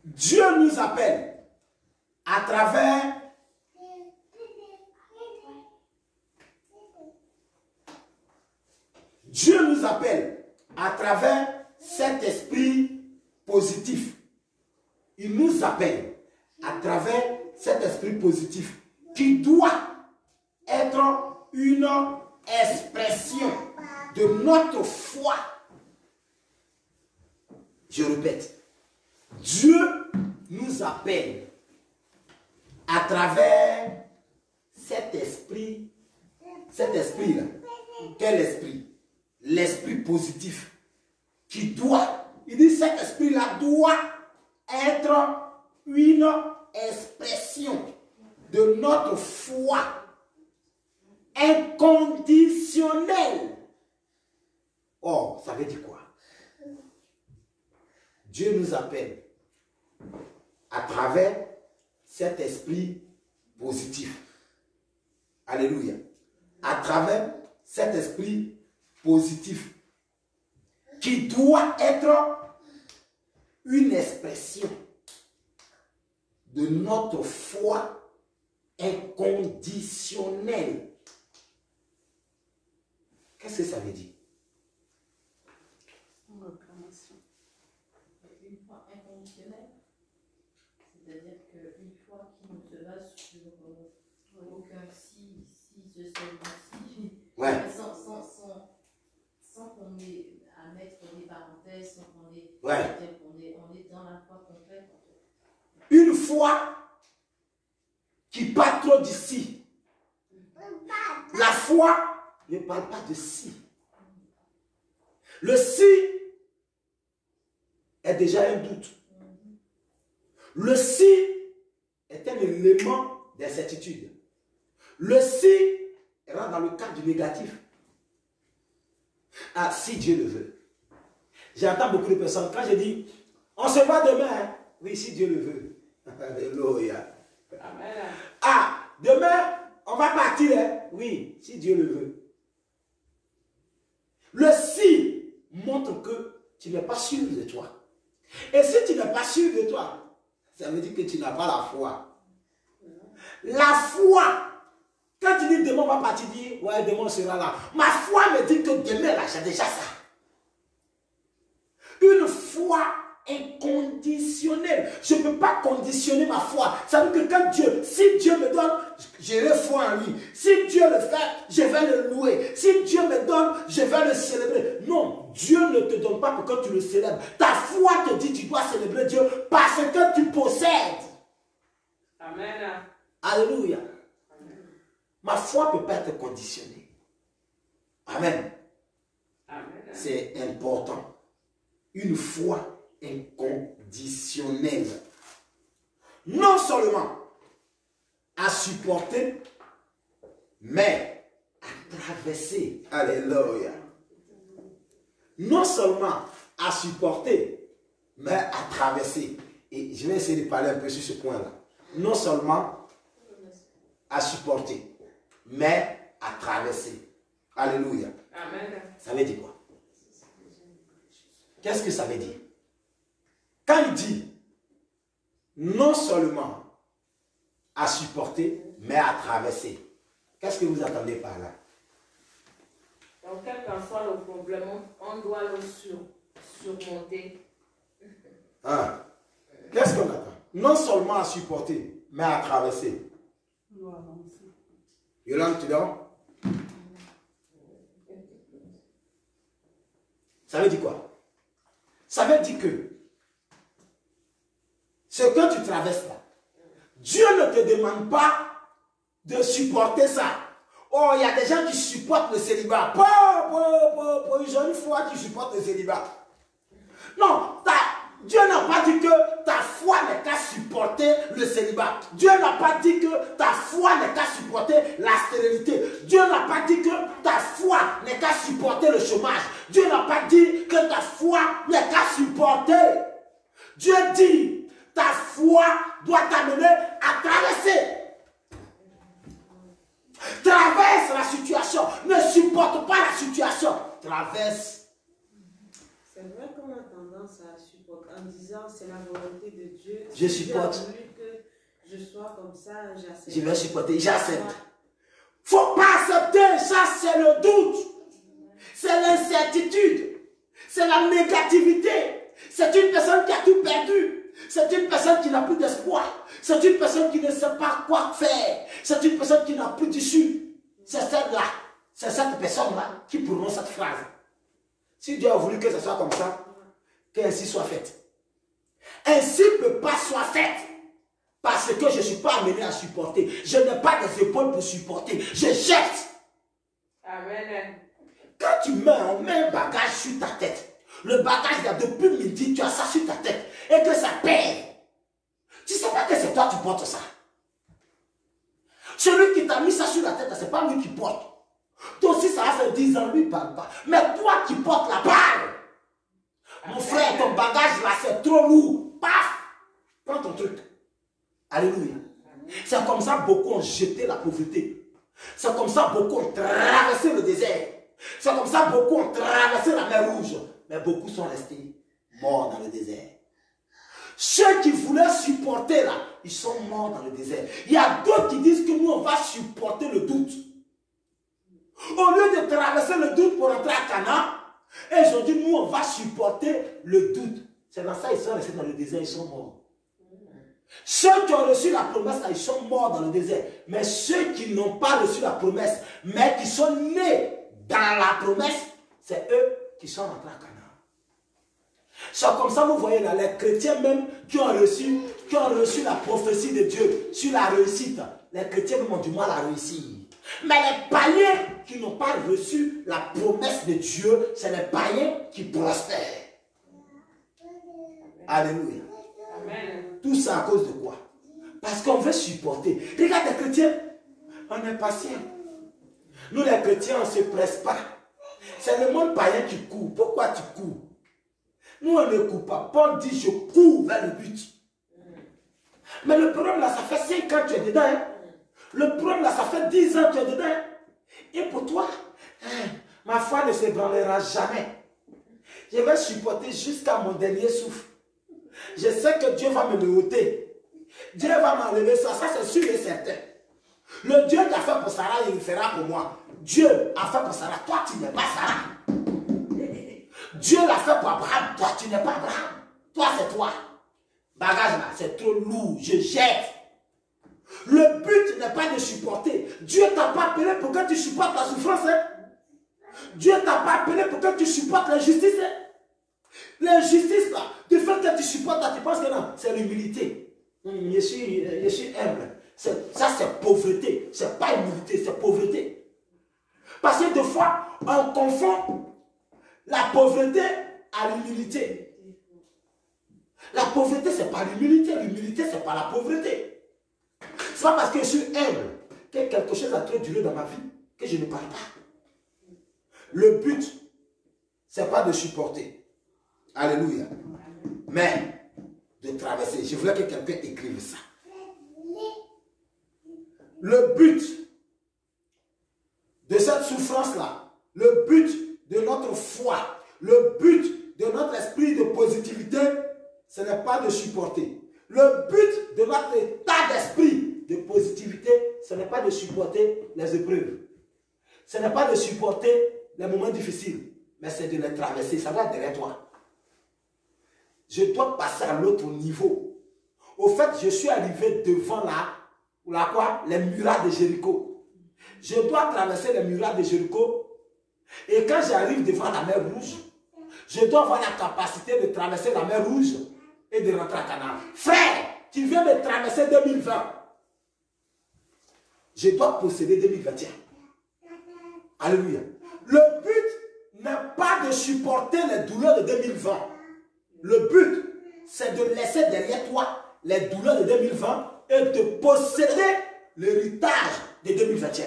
Dieu nous appelle à travers cet esprit positif. Il nous appelle à travers cet esprit positif qui doit être une expression de notre foi. Je répète, Dieu nous appelle à travers cet esprit-là. Quel esprit? L'esprit positif qui doit, il dit cet esprit-là doit être une expression de notre foi inconditionnelle. Or, ça veut dire quoi? Dieu nous appelle à travers cet esprit positif. Alléluia. À travers cet esprit positif qui doit être une expression de notre foi inconditionnelle. Qu'est-ce que ça veut dire? Une foi inconditionnelle, c'est-à-dire qu'une foi qui ne se base sur aucun si seulement si, Ouais. sans qu'on ait à mettre des parenthèses, sans qu'on ait, Ouais. on est dans la foi complète. En fait. Une foi qui part trop d'ici. La foi ne parle pas de si. Le si est déjà un doute. Le si est un élément d'incertitude. Le si rentre dans le cadre du négatif. Ah, si Dieu le veut. J'entends beaucoup de personnes, quand je dis, on se voit demain, hein? Oui, si Dieu le veut. Alléluia. Amen. Ah, demain, on va partir, hein? Oui, si Dieu le veut. Le si montre que tu n'es pas sûr de toi. Et si tu n'es pas sûr de toi, ça veut dire que tu n'as pas la foi. La foi, quand tu dis demain on va partir, dire ouais, demain on sera là. Ma foi me dit que demain là, j'ai déjà ça. Une foi inconditionnelle. Je ne peux pas conditionner ma foi. Ça veut dire que quand Dieu, si Dieu me donne, j'aurai foi en lui. Si Dieu le fait, je vais le louer. Si Dieu me donne, je vais le célébrer. Non, Dieu ne te donne pas pour que tu le célèbres. Ta foi te dit que tu dois célébrer Dieu parce que tu possèdes. Amen. Alléluia. Ma foi ne peut pas être conditionnée. Amen. Amen. C'est important. Une foi inconditionnelle. Non seulement à supporter, mais à traverser. Alléluia. Non seulement à supporter, mais à traverser. Et je vais essayer de parler un peu sur ce point-là. Non seulement à supporter, mais à traverser. Alléluia. Amen. Ça veut dire quoi? Qu'est-ce que ça veut dire? Quand il dit non seulement à supporter, mais à traverser, qu'est-ce que vous attendez par là? Donc, quel qu'en soit le problème, on doit le surmonter. Hein? Qu'est-ce qu'on attend? Non seulement à supporter, mais à traverser. Yolande, tu dors? Ça veut dire quoi? Ça veut dire que ce que tu traverses là, Dieu ne te demande pas de supporter ça. Oh, il y a des gens qui supportent le célibat. Pour une jeune foi qui supporte le célibat. Non, Dieu n'a pas dit que ta foi n'est qu'à supporter le célibat. Dieu n'a pas dit que ta foi n'est qu'à supporter la stérilité. Dieu n'a pas dit que ta foi n'est qu'à supporter le chômage. Dieu n'a pas dit que ta foi n'est qu'à supporter. Dieu dit, ta foi doit t'amener à traverser. Traverse la situation. Ne supporte pas la situation. Traverse. C'est vrai qu'on a tendance à supporter en disant c'est la volonté de Dieu. Je supporte. Dieu a voulu que je sois comme ça, j'accepte. Je vais supporter, j'accepte. Il ne faut pas accepter, ça c'est le doute. C'est l'incertitude. C'est la négativité. C'est une personne qui a tout perdu. C'est une personne qui n'a plus d'espoir. C'est une personne qui ne sait pas quoi faire. C'est une personne qui n'a plus d'issue. C'est celle-là. C'est cette personne-là qui prononce cette phrase. Si Dieu a voulu que ce soit comme ça, qu'ainsi soit fait. Ainsi peut pas soit fait. Parce que je ne suis pas amené à supporter. Je n'ai pas des épaules pour supporter. Je jette. Amen. Quand tu meurs, on met un bagage sur ta tête. Le bagage, là, depuis midi, tu as ça sur ta tête. Et que ça pèse. Tu ne sais pas que c'est toi qui portes ça. Celui qui t'a mis ça sur la tête, ce n'est pas lui qui porte. Toi aussi, ça va faire 10 ans, lui ne parle pas. Mais toi qui portes la balle. Mon frère, ton bagage là, c'est trop lourd. Paf! Prends ton truc. Alléluia. C'est comme ça beaucoup ont jeté la pauvreté. C'est comme ça beaucoup ont traversé le désert. C'est comme ça beaucoup ont traversé la mer Rouge. Mais beaucoup sont restés morts dans le désert. Ceux qui voulaient supporter là, ils sont morts dans le désert. Il y a d'autres qui disent que nous on va supporter le doute. Au lieu de traverser le doute pour entrer à Canaan, ils ont dit nous on va supporter le doute. C'est dans ça ils sont restés dans le désert, ils sont morts. Ceux qui ont reçu la promesse, là, ils sont morts dans le désert. Mais ceux qui n'ont pas reçu la promesse, mais qui sont nés dans la promesse, c'est eux qui sont rentrés à Canaan. C'est comme ça, vous voyez là, les chrétiens même qui ont reçu la prophétie de Dieu sur la réussite, les chrétiens même ont du mal à réussir. Mais les païens qui n'ont pas reçu la promesse de Dieu, c'est les païens qui prospèrent. Alléluia. Amen. Tout ça à cause de quoi? Parce qu'on veut supporter. Regarde les chrétiens, on est patient. Nous les chrétiens, on ne se presse pas. C'est le monde païen qui court. Pourquoi tu cours? Nous on ne court pas. Paul dit je cours vers le but. Mais le problème là, ça fait 5 ans que tu es dedans. Hein? Le problème là, ça fait 10 ans que tu es dedans. Hein? Et pour toi, ma foi ne s'ébranlera jamais. Je vais supporter jusqu'à mon dernier souffle. Je sais que Dieu va me ôter. Dieu va m'enlever ça. Ça c'est sûr et certain. Le Dieu qui a fait pour Sarah, il le fera pour moi. Dieu a fait pour Sarah. Toi, tu n'es pas Sarah. Dieu l'a fait pour Abraham. Toi, tu n'es pas Abraham. Toi, c'est toi. Bagage là, c'est trop lourd. Je jette. Le but n'est pas de supporter. Dieu ne t'a pas appelé pour que tu supportes la souffrance. Hein? Dieu ne t'a pas appelé pour que tu supportes l'injustice. Hein? L'injustice là, du fait que tu supportes là, tu penses que non, c'est l'humilité. Je suis humble. Ça c'est pauvreté. C'est pas humilité, c'est pauvreté. Parce que des fois, on confond la pauvreté à l'humilité. La pauvreté, c'est pas l'humilité. L'humilité, c'est pas la pauvreté. C'est pas parce que je suis humble que quelque chose a trop duré dans ma vie que je ne parle pas. Le but, c'est pas de supporter. Alléluia. Mais de traverser. Je voulais que quelqu'un écrive ça. Le but de cette souffrance-là, le but de notre foi, le but de notre esprit de positivité, ce n'est pas de supporter. Le but de notre état d'esprit de positivité, ce n'est pas de supporter les épreuves. Ce n'est pas de supporter les moments difficiles, mais c'est de les traverser. Ça va être derrière toi. Je dois passer à l'autre niveau. Au fait, je suis arrivé devant les murailles de Jéricho. Je dois traverser les murailles de Jéricho. Et quand j'arrive devant la mer Rouge, je dois avoir la capacité de traverser la mer Rouge et de rentrer à Canaan. Frère, tu viens de traverser 2020. Je dois posséder 2021. Alléluia. Le but n'est pas de supporter les douleurs de 2020. Le but, c'est de laisser derrière toi les douleurs de 2020 et de posséder l'héritage de 2021.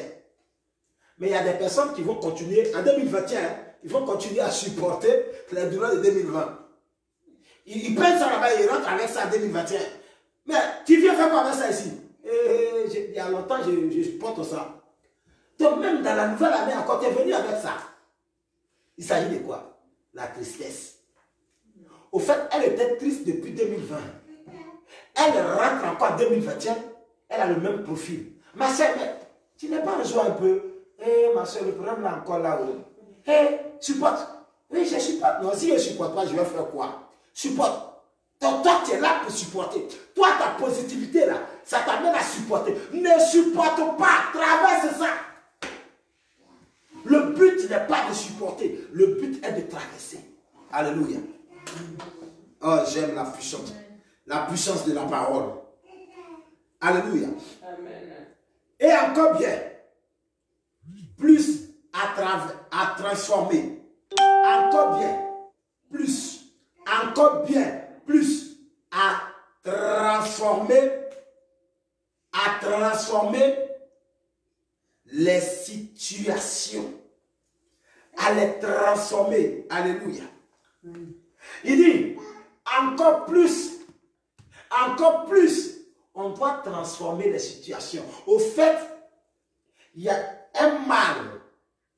Mais il y a des personnes qui vont continuer, en 2021, ils vont continuer à supporter les douleurs de 2020. Ils prennent ça là-bas et ils rentrent avec ça en 2021. Mais tu viens faire quoi avec ça ici? Il y a longtemps, je supporte ça. Donc même dans la nouvelle année encore, tu es venu avec ça. Il s'agit de quoi? La tristesse. Au fait, elle était triste depuis 2020. Elle rentre encore en 2021. Elle a le même profil. Ma soeur, mais tu n'es pas rejoint un peu? Ma soeur, le problème là encore là-haut. Supporte. Oui, je supporte. Non, si je ne supporte pas, je vais faire quoi? Supporte. Donc, toi, tu es là pour supporter. Toi, ta positivité là, ça t'amène à supporter. Ne supporte pas. Traverse ça. Le but n'est pas de supporter. Le but est de traverser. Alléluia. Oh, j'aime la puissance. La puissance de la parole. Alléluia. Amen. Et encore bien, plus à transformer. Encore bien, plus. Encore bien, plus à transformer les situations. À les transformer. Alléluia. Il dit, encore plus Encore plus, on doit transformer les situations. Au fait, il y a un mal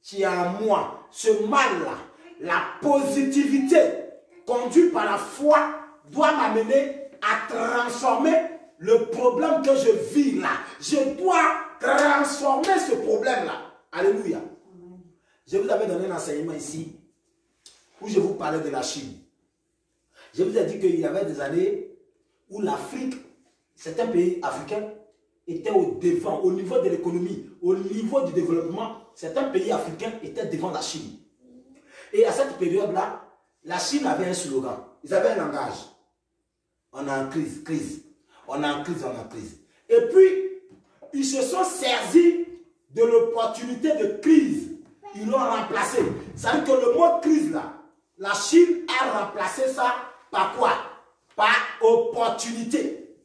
qui est en moi. Ce mal-là, la positivité conduite par la foi doit m'amener à transformer le problème que je vis là. Je dois transformer ce problème-là. Alléluia. Je vous avais donné un enseignement ici où je vous parlais de la Chine. Je vous ai dit qu'il y avait des années où l'Afrique, certains pays africains étaient au devant, au niveau de l'économie, au niveau du développement. Certains pays africains étaient devant la Chine. Et à cette période-là, la Chine avait un slogan. Ils avaient un langage. On est en crise, crise. On est en crise, on est en crise. Et puis, ils se sont saisis de l'opportunité de crise. Ils l'ont remplacé. Ça veut dire que le mot crise là, la Chine a remplacé ça par quoi? Par opportunité.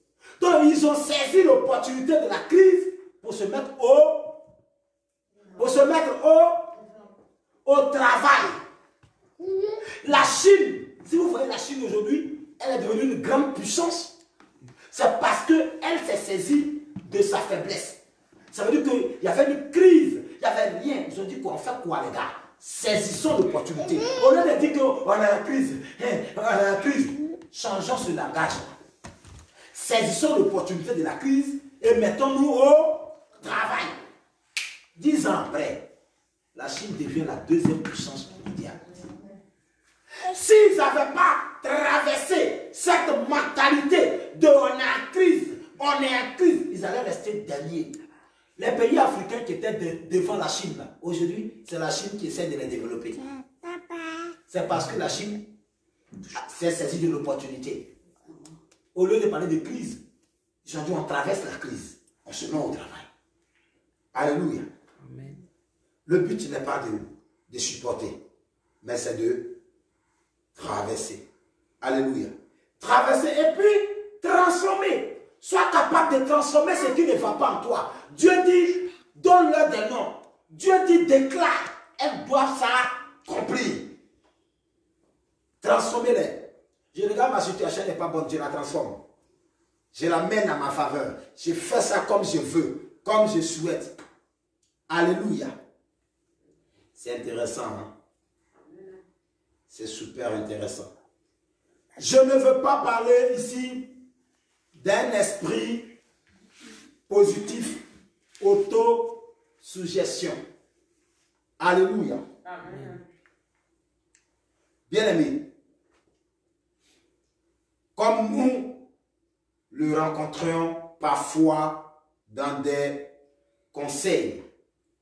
Donc ils ont saisi l'opportunité de la crise pour se mettre au travail. La Chine, si vous voyez la Chine aujourd'hui, elle est devenue une grande puissance. C'est parce qu'elle s'est saisie de sa faiblesse. Ça veut dire qu'il y avait une crise, il n'y avait rien. Ils ont dit qu'on fait quoi les gars? Saisissons l'opportunité. Au lieu de dire qu'on a une crise, on a une crise, changeons ce langage. Saisissons l'opportunité de la crise et mettons-nous au travail. 10 ans après, la Chine devient la deuxième puissance mondiale. S'ils n'avaient pas traversé cette mentalité de on est en crise, ils allaient rester derniers. Les pays africains qui étaient devant la Chine, aujourd'hui, c'est la Chine qui essaie de les développer. C'est parce que la Chine s'est saisie de l'opportunité. Au lieu de parler de crise, ils ont dit on traverse la crise, on se met au travail. Alléluia. Amen. Le but n'est pas de supporter, mais c'est de traverser. Alléluia. Traverser et puis transformer. Sois capable de transformer ce qui ne va pas en toi. Dieu dit, donne-leur des noms. Dieu dit, déclare. Elles doivent s'accomplir. Transformez-les. Je regarde ma situation, elle n'est pas bonne, je la transforme. Je la mène à ma faveur. Je fais ça comme je veux, comme je souhaite. Alléluia. C'est intéressant, hein? C'est super intéressant. Je ne veux pas parler ici d'un esprit positif, auto-suggestion. Alléluia. Amen. Bien-aimés, comme nous le rencontrions parfois dans des conseils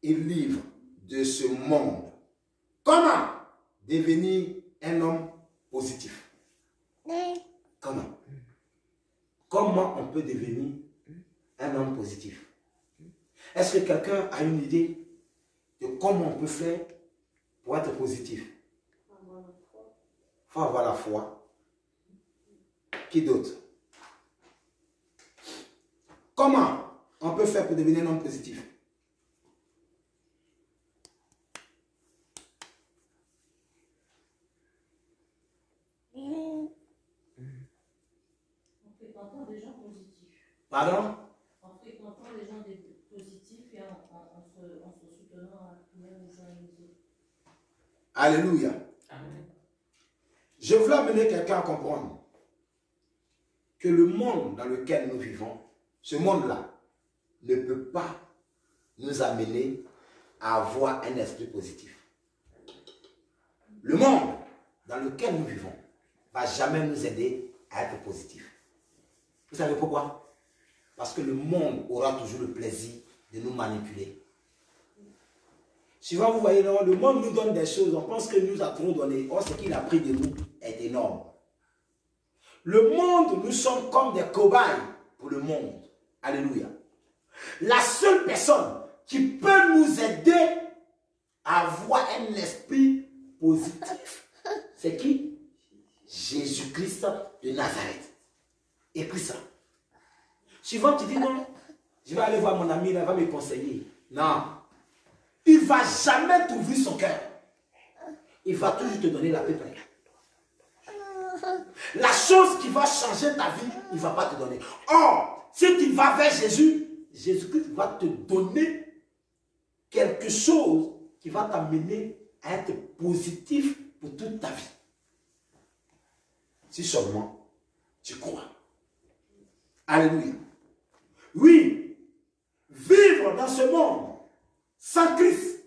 et livres de ce monde, comment devenir un homme positif? Comment? Comment on peut devenir un homme positif? Est-ce que quelqu'un a une idée de comment on peut faire pour être positif? Il faut avoir la foi. Qui d'autre? Comment on peut faire pour devenir un homme positif? Des gens positifs. Pardon? En fréquentant les gens positifs et en se soutenant à la prière les uns et les autres. Alléluia. Amen. Je voulais amener quelqu'un à comprendre que le monde dans lequel nous vivons, ce monde-là, ne peut pas nous amener à avoir un esprit positif. Le monde dans lequel nous vivons ne va jamais nous aider à être positif. Vous savez pourquoi? Parce que le monde aura toujours le plaisir de nous manipuler. Souvent, vous voyez, le monde nous donne des choses, on pense qu'il nous a trop donné. Or, ce qu'il a pris de nous est énorme. Le monde, nous sommes comme des cobayes pour le monde. Alléluia. La seule personne qui peut nous aider à avoir un esprit positif, c'est qui? Jésus-Christ de Nazareth. Écris ça. Souvent, tu dis non, je vais aller voir mon ami, il va me conseiller. Non. Il ne va jamais t'ouvrir son cœur. Il va toujours te donner la paix. La chose qui va changer ta vie, il ne va pas te donner. Or, si tu vas vers Jésus, Jésus-Christ va te donner quelque chose qui va t'amener à être positif pour toute ta vie. Si seulement tu crois. Alléluia. Oui, vivre dans ce monde sans Christ,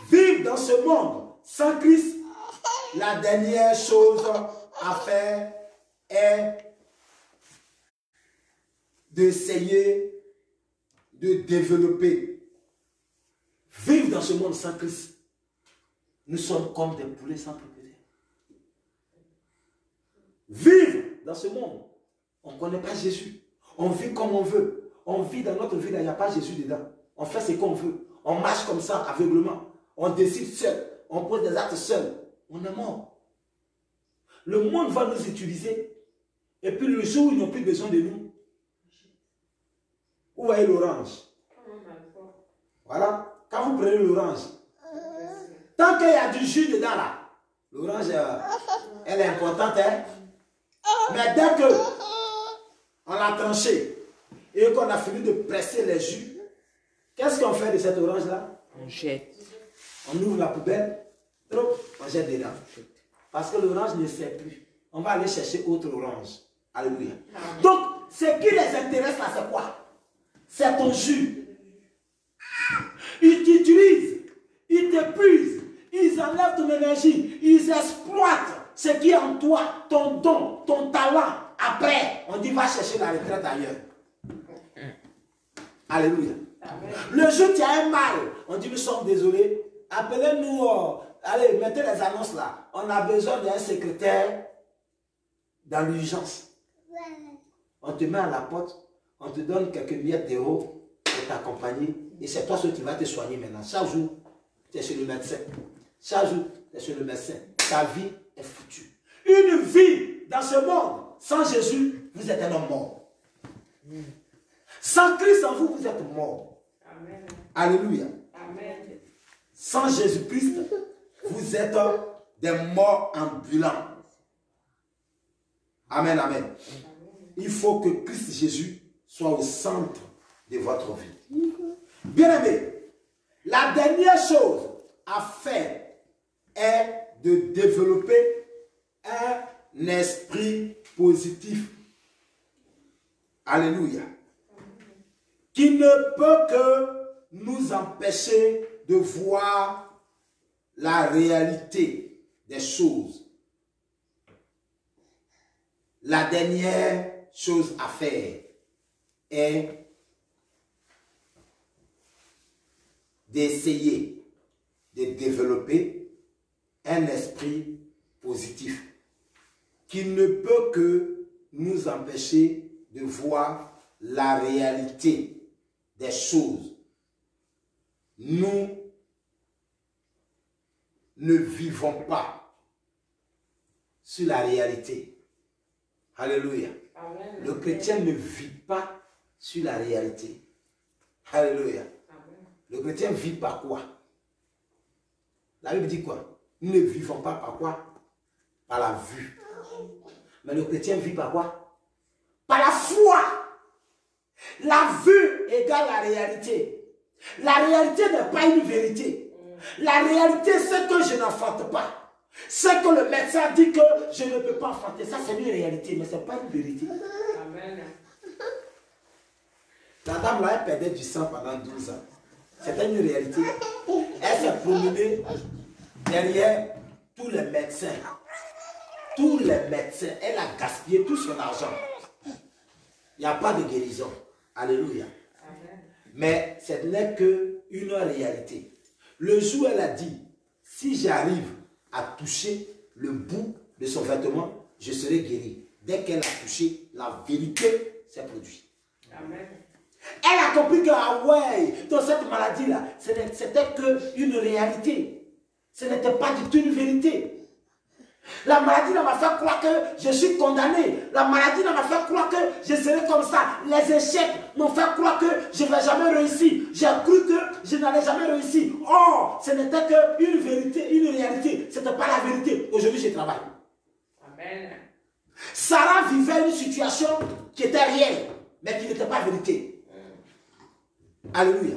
vivre dans ce monde sans Christ, la dernière chose à faire est d'essayer de développer. Vivre dans ce monde sans Christ, nous sommes comme des poulets sans propriétaire. Vivre dans ce monde, on ne connaît pas Jésus. On vit comme on veut. On vit dans notre vie, il n'y a pas Jésus dedans. On fait ce qu'on veut. On marche comme ça, aveuglement. On décide seul. On pose des actes seul. On est mort. Le monde va nous utiliser. Et puis le jour où ils n'ont plus besoin de nous, où est l'orange? Voilà. Quand vous prenez l'orange, tant qu'il y a du jus dedans là, l'orange, elle est importante. Hein? Mais dès que on l'a tranché et qu'on a fini de presser les jus, qu'est-ce qu'on fait de cette orange là? On jette. On ouvre la poubelle, on jette dedans. Parce que l'orange ne sert plus. On va aller chercher autre orange. Alléluia. Donc, ce qui les intéresse là, c'est quoi? C'est ton jus. Ils t'utilisent, ils t'épuisent, ils enlèvent ton énergie, ils exploitent ce qui est en toi, ton don, ton talent. Après, on dit va chercher la retraite ailleurs. Alléluia. Le jour où tu as un mal, on dit nous sommes désolés, appelez-nous, allez, mettez les annonces là. On a besoin d'un secrétaire dans l'urgence. On te met à la porte, on te donne quelques miettes d'euros pour t'accompagner. Et c'est toi qui vas te soigner maintenant. Chaque jour, tu es chez le médecin. Chaque jour, tu es chez le médecin. Ta vie est foutue. Une vie dans ce monde, sans Jésus, vous êtes un homme mort. Sans Christ en vous, vous êtes mort. Amen. Alléluia. Amen. Sans Jésus-Christ, vous êtes des morts ambulants. Amen, amen. Il faut que Christ Jésus soit au centre de votre vie. Bien-aimé, la dernière chose à faire est de développer un esprit positif. Alléluia. Qui ne peut que nous empêcher de voir la réalité des choses. La dernière chose à faire est d'essayer de développer un esprit positif qui ne peut que nous empêcher de voir la réalité des choses. Nous ne vivons pas sur la réalité. Alléluia. Amen. Le chrétien ne vit pas sur la réalité. Alléluia. Le chrétien vit par quoi? La Bible dit quoi? Nous ne vivons pas par quoi? Par la vue. Mais le chrétien vit par quoi? Par la foi. La vue égale la réalité. La réalité n'est pas une vérité. La réalité, c'est que je n'enfante pas. C'est que le médecin dit que je ne peux pas enfanter. Ça, c'est une réalité, mais ce n'est pas une vérité. Amen. La dame là, elle perdait du sang pendant 12 ans. C'était une réalité. Elle s'est promenée derrière tous les médecins. Tous les médecins. Elle a gaspillé tout son argent. Il n'y a pas de guérison. Alléluia. Amen. Mais ce n'est qu'une réalité. Le jour où elle a dit, si j'arrive à toucher le bout de son vêtement, je serai guéri. Dès qu'elle a touché, la vérité s'est produite. Amen. Elle a compris que, ah ouais, dans cette maladie-là, c'était qu'une réalité. Ce n'était pas du tout une vérité. La maladie m'a fait croire que je suis condamné. La maladie m'a fait croire que je serai comme ça. Les échecs m'ont fait croire que je ne vais jamais réussir. J'ai cru que je n'allais jamais réussir. Or, ce n'était qu'une vérité, une réalité. Ce n'était pas la vérité. Aujourd'hui, je travaille. Amen. Sarah vivait une situation qui était réelle, mais qui n'était pas vérité. Alléluia.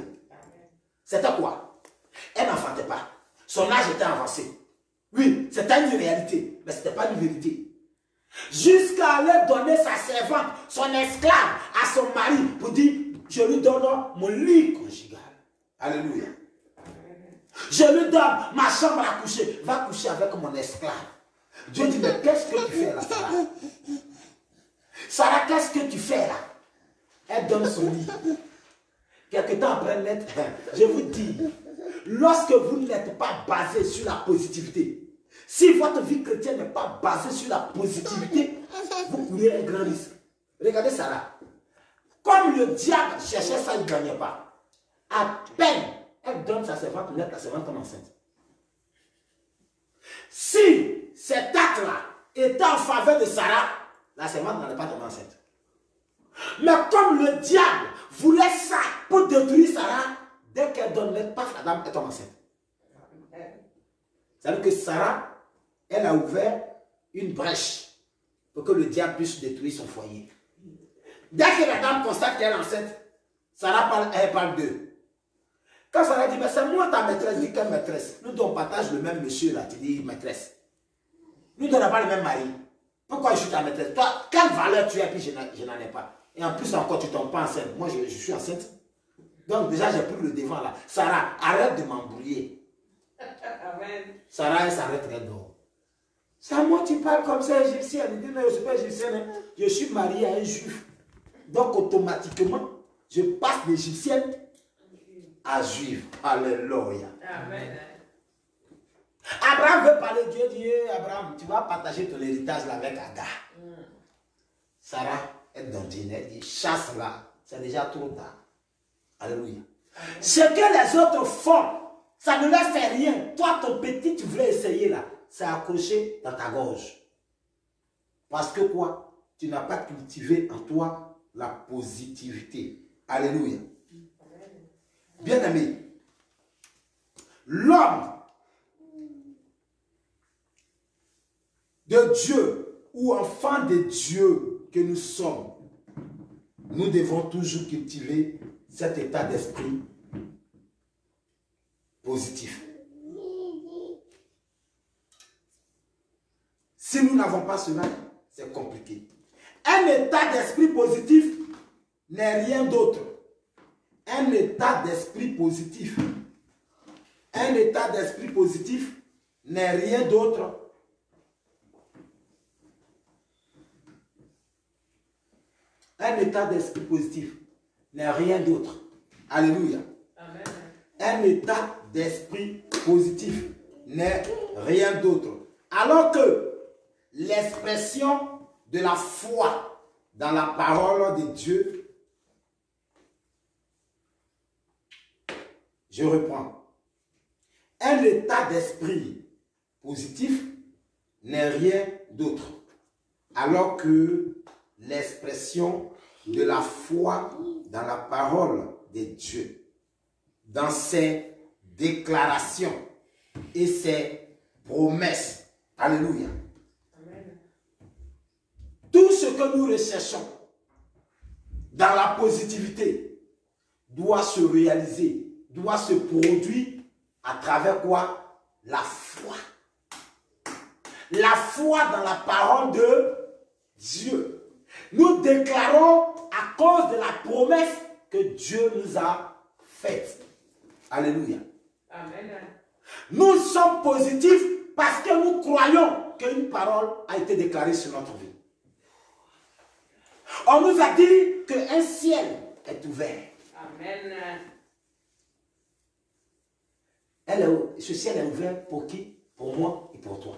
C'était quoi? Elle n'enfantait pas. Son âge était avancé. Oui, c'était une réalité, mais ce n'était pas une vérité. Jusqu'à aller donner sa servante, son esclave, à son mari, pour dire, je lui donne mon lit conjugal. Alléluia. Je lui donne ma chambre à coucher. Va coucher avec mon esclave. Dieu dit, mais qu'est-ce que tu fais là, Sarah? Sarah, qu'est-ce que tu fais là? Elle donne son lit. Quelque temps après, je vous dis, lorsque vous n'êtes pas basé sur la positivité, si votre vie chrétienne n'est pas basée sur la positivité, vous courez un grand risque. Regardez Sarah. Comme le diable cherchait ça, il ne gagnait pas. À peine, elle donne sa servante, la servante comme enceinte. Si cet acte-là était en faveur de Sarah, la servante n'allait pas tomber enceinte. Mais comme le diable voulait ça pour détruire Sarah, dès qu'elle donne le passe, la dame est enceinte. C'est-à-dire que Sarah, elle a ouvert une brèche pour que le diable puisse détruire son foyer. Dès que la dame constate qu'elle est enceinte, Sarah parle d'eux. Quand Sarah dit, mais c'est moi ta maîtresse, dit quelle maîtresse? Nous on partage le même monsieur là, tu dis maîtresse. Nous n'avons pas le même mari. Pourquoi je suis ta maîtresse? Toi, quelle valeur tu as, puis je n'en ai pas. Et en plus encore, tu ne tombes pas enceinte. Moi, je suis enceinte. Donc déjà, j'ai pris le devant là. Sarah, arrête de m'embrouiller. Sarah, elle s'arrête, elle dort. C'est à moi tu parles comme ça, égyptienne. Elle dit, mais je ne suis pas égyptienne. Je suis mariée à un juif. Donc automatiquement, je passe d'égyptienne à juif. Alléluia. Amen. Abraham veut parler de Dieu, dit, Abraham, tu vas partager ton héritage là avec Agar. Sarah est dans dîne, elle dit, chasse là, c'est déjà trop tard. Alléluia. Amen. Ce que les autres font, ça ne leur fait rien. Toi, ton petit, tu voulais essayer là, c'est accroché dans ta gorge. Parce que quoi? Tu n'as pas cultivé en toi la positivité. Alléluia. Bien-aimé, l'homme de Dieu ou enfant de Dieu que nous sommes, nous devons toujours cultiver cet état d'esprit positif. Si nous n'avons pas cela, c'est compliqué. Un état d'esprit positif n'est rien d'autre. Un état d'esprit positif. Un état d'esprit positif n'est rien d'autre. Un état d'esprit positif n'est rien d'autre. Alléluia. Amen. Un état d'esprit positif n'est rien d'autre. Alors que l'expression de la foi dans la parole de Dieu, je reprends. Un état d'esprit positif n'est rien d'autre. Alors que l'expression de la foi dans la parole de Dieu, dans ses déclarations et ses promesses. Alléluia. Amen. Tout ce que nous recherchons dans la positivité doit se réaliser, doit se produire à travers quoi? La foi. La foi dans la parole de Dieu. Nous déclarons à cause de la promesse que Dieu nous a faite. Alléluia. Amen. Nous sommes positifs parce que nous croyons qu'une parole a été déclarée sur notre vie. On nous a dit qu'un ciel est ouvert. Amen. Ce ciel est ouvert pour qui? Pour moi et pour toi.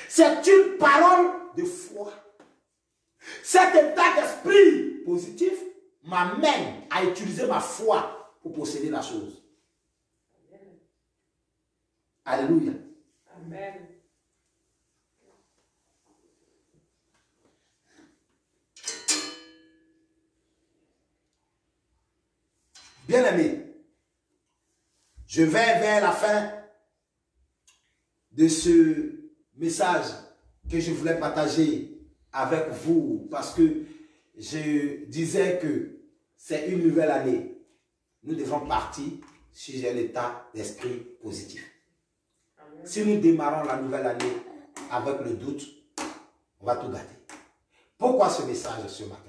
C'est une parole de foi. Cet état d'esprit positif m'amène à utiliser ma foi pour posséder la chose. Alléluia. Amen. Bien-aimé, je vais vers la fin de ce message que je voulais partager avec vous parce que je disais que c'est une nouvelle année. Nous devons partir sur un état d'esprit positif. Si nous démarrons la nouvelle année avec le doute, on va tout gâter. Pourquoi ce message ce matin?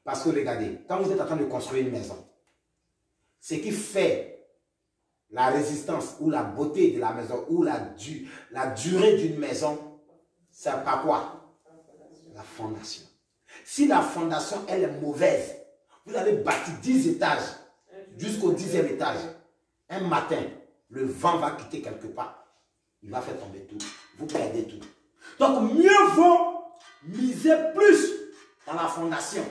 Parce que regardez, quand vous êtes en train de construire une maison, ce qui fait la résistance ou la beauté de la maison ou la durée d'une maison, c'est pas quoi? La fondation. Si la fondation, elle est mauvaise, vous allez bâtir 10 étages jusqu'au 10e étage. Un matin, le vent va quitter quelque part. Il va faire tomber tout. Vous perdez tout. Donc, mieux vaut miser plus dans la fondation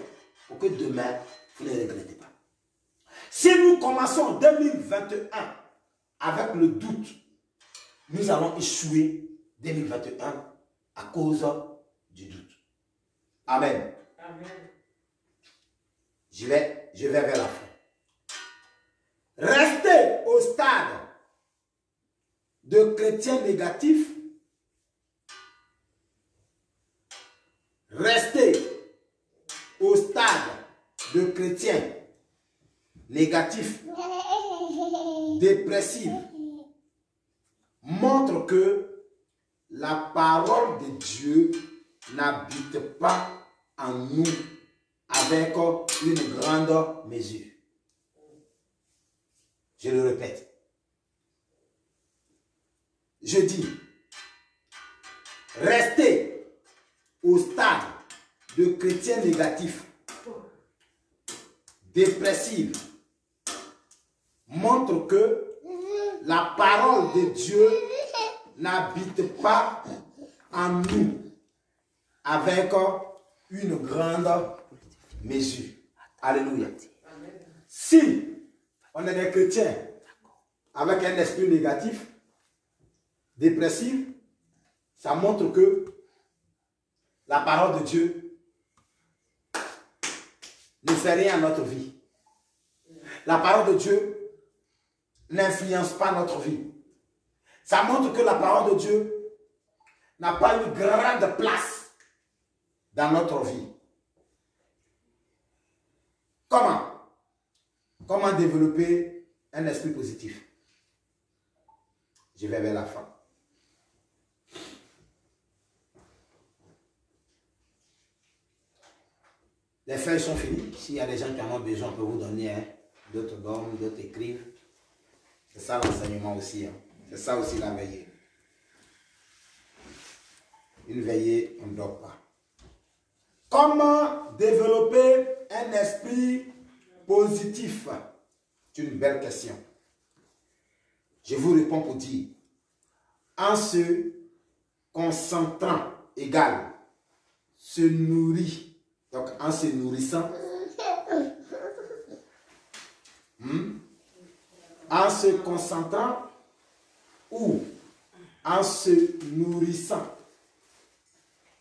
pour que demain, vous ne regrettez pas. Si nous commençons 2021 avec le doute, nous allons échouer 2021 à cause du doute. Amen. Amen. Je vais vers la fin. Rester au stade de chrétien négatif. Rester au stade de chrétien négatif, dépressif, montre que la parole de Dieu n'habite pas en nous avec une grande mesure. Je le répète. Je dis, rester au stade de chrétien négatif, dépressif, montre que la parole de Dieu n'habite pas en nous avec une grande mesure. Alléluia. Si on est des chrétiens avec un esprit négatif, dépressif, ça montre que la parole de Dieu ne fait rien à notre vie. La parole de Dieu n'influence pas notre vie. Ça montre que la parole de Dieu n'a pas une grande place dans notre vie. Comment développer un esprit positif? Je vais vers la fin. Les feuilles sont finies. S'il y a des gens qui en ont besoin, on peut vous donner. Hein. D'autres dorment, d'autres écrivent. C'est ça l'enseignement aussi. Hein. C'est ça aussi la veillée. Une veillée, on ne dort pas. Comment développer un esprit positif? C'est une belle question. Je vous réponds pour dire, en se concentrant, égal, se nourrit. Donc, en se nourrissant, en se concentrant ou en se nourrissant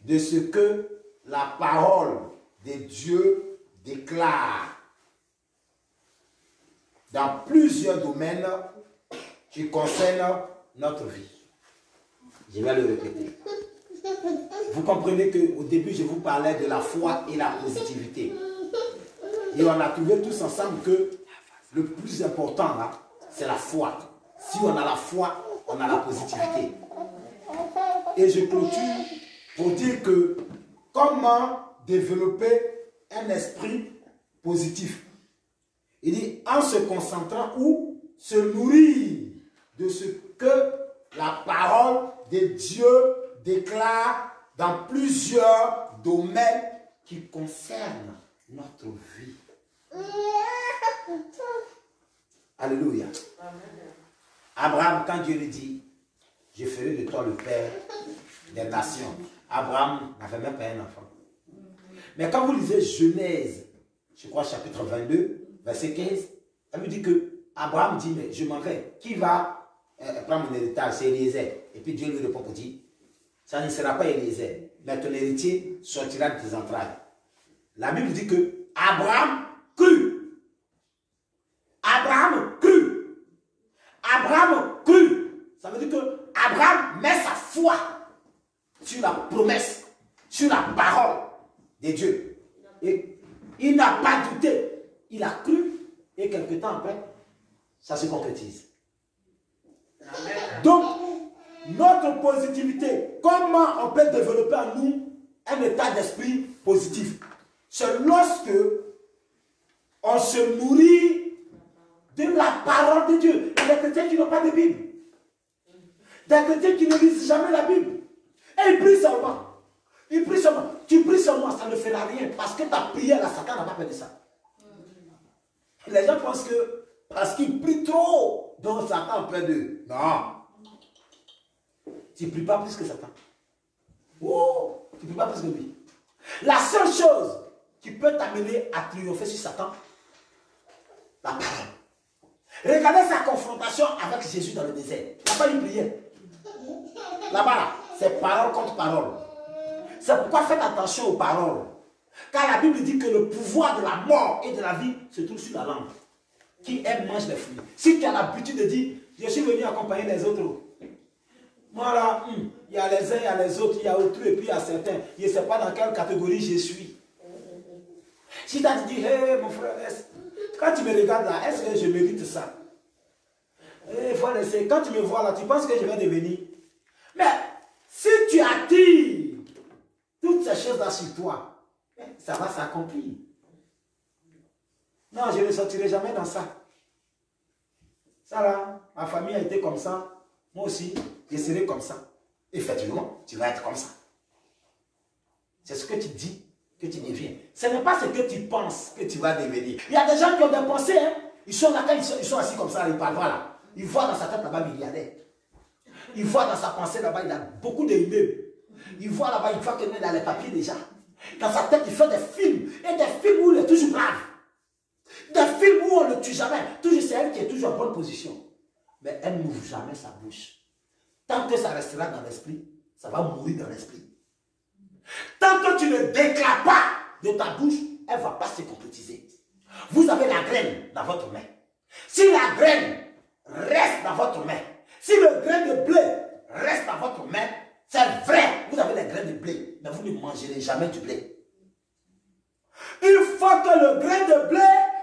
de ce que la parole de Dieu déclare dans plusieurs domaines qui concernent notre vie. Je vais le répéter. Vous comprenez qu'au début, je vous parlais de la foi et la positivité. Et on a trouvé tous ensemble que le plus important, là, c'est la foi. Si on a la foi, on a la positivité. Et je clôture pour dire que comment développer un esprit positif. Il dit en se concentrant ou se nourrir de ce que la parole de Dieu déclare dans plusieurs domaines qui concernent notre vie. Alléluia. Abraham, quand Dieu lui dit, je ferai de toi le père des nations. Abraham n'avait même pas un enfant. Mais quand vous lisez Genèse, je crois chapitre 22, verset 15, elle me dit que Abraham dit, mais je m'en vais. Qui va prendre mon héritage? C'est Eliezer. Et puis Dieu lui répond pour dire, ça ne sera pas Eliezer, mais ton héritier sortira de tes entrailles. La Bible dit que Abraham crut. Abraham crut. Abraham crut. Ça veut dire que Abraham met sa foi sur la promesse, sur la parole de Dieu. Et il n'a pas douté. Il a cru et quelque temps après, ça se concrétise. Donc, notre positivité, comment on peut développer en nous un état d'esprit positif? C'est lorsque on se nourrit de la parole de Dieu. Il y a des chrétiens qui n'ont pas de Bible. Des chrétiens qui ne lisent jamais la Bible. Et ils prient seulement. Ils prient seulement. Tu pries seulement, ça ne fera rien. Parce que ta prière, la Satan n'a pas fait de ça. Les gens pensent que parce qu'ils prient trop, donc Satan fait d'eux. Non. Tu ne pries pas plus que Satan. Oh, tu ne pries pas plus que lui. La seule chose qui peut t'amener à triompher sur Satan, la parole. Regardez sa confrontation avec Jésus dans le désert. Il n'a pas eu prière. Là-bas, c'est parole contre parole. C'est pourquoi faites attention aux paroles. Car la Bible dit que le pouvoir de la mort et de la vie se trouve sur la langue. Qui aime mange les fruits. Si tu as l'habitude de dire, je suis venu accompagner les autres. Moi là, il y a les uns, il y a les autres, il y a autrui et puis il y a certains. Je ne sais pas dans quelle catégorie je suis. Si tu as dit, hé mon frère, quand tu me regardes là, est-ce que je mérite ça? Il faut laisser. Quand tu me vois là, tu penses que je vais devenir. Mais si tu attires toutes ces choses-là sur toi, ça va s'accomplir. Non, je ne sortirai jamais dans ça. Ça là, ma famille a été comme ça. Moi aussi, je serai comme ça. Effectivement, tu vas être comme ça. C'est ce que tu dis que tu deviens. Ce n'est pas ce que tu penses que tu vas devenir. Il y a des gens qui ont des pensées. Hein? Ils sont là, quand ils sont assis comme ça, ils parlent, voilà. Ils voient dans sa tête là-bas milliardaire. Ils voient dans sa pensée là-bas, il a beaucoup d'immeubles. Ils voient là-bas, il voit qu'il a les papiers déjà. Dans sa tête, il fait des films. Et des films où il est toujours brave. Des films où on ne le tue jamais. Toujours c'est elle qui est toujours en bonne position. Mais elle n'ouvre jamais sa bouche. Tant que ça restera dans l'esprit, ça va mourir dans l'esprit. Tant que tu ne déclares pas de ta bouche, elle ne va pas se concrétiser. Vous avez la graine dans votre main. Si la graine reste dans votre main, si le grain de blé reste dans votre main, c'est vrai, vous avez les grains de blé, mais vous ne mangerez jamais du blé. Il faut que le grain de blé,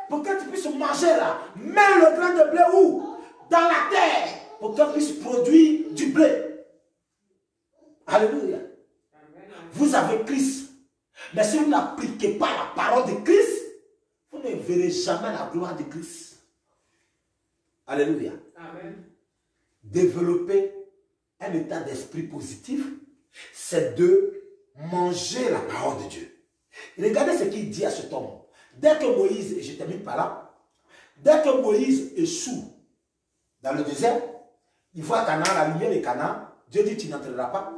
pour que tu puisses manger là, mets le grain de blé où? Dans la terre, pour qu'il puisse produire du blé. Alléluia. Vous avez Christ. Mais si vous n'appliquez pas la parole de Christ, vous ne verrez jamais la gloire de Christ. Alléluia. Amen. Développer un état d'esprit positif, c'est de manger la parole de Dieu. Regardez ce qu'il dit à cet homme. Dès que Moïse, et je termine par là, dès que Moïse échoue dans le désert, il voit Canaan, la lumière de Canaan, Dieu dit tu n'entreras pas.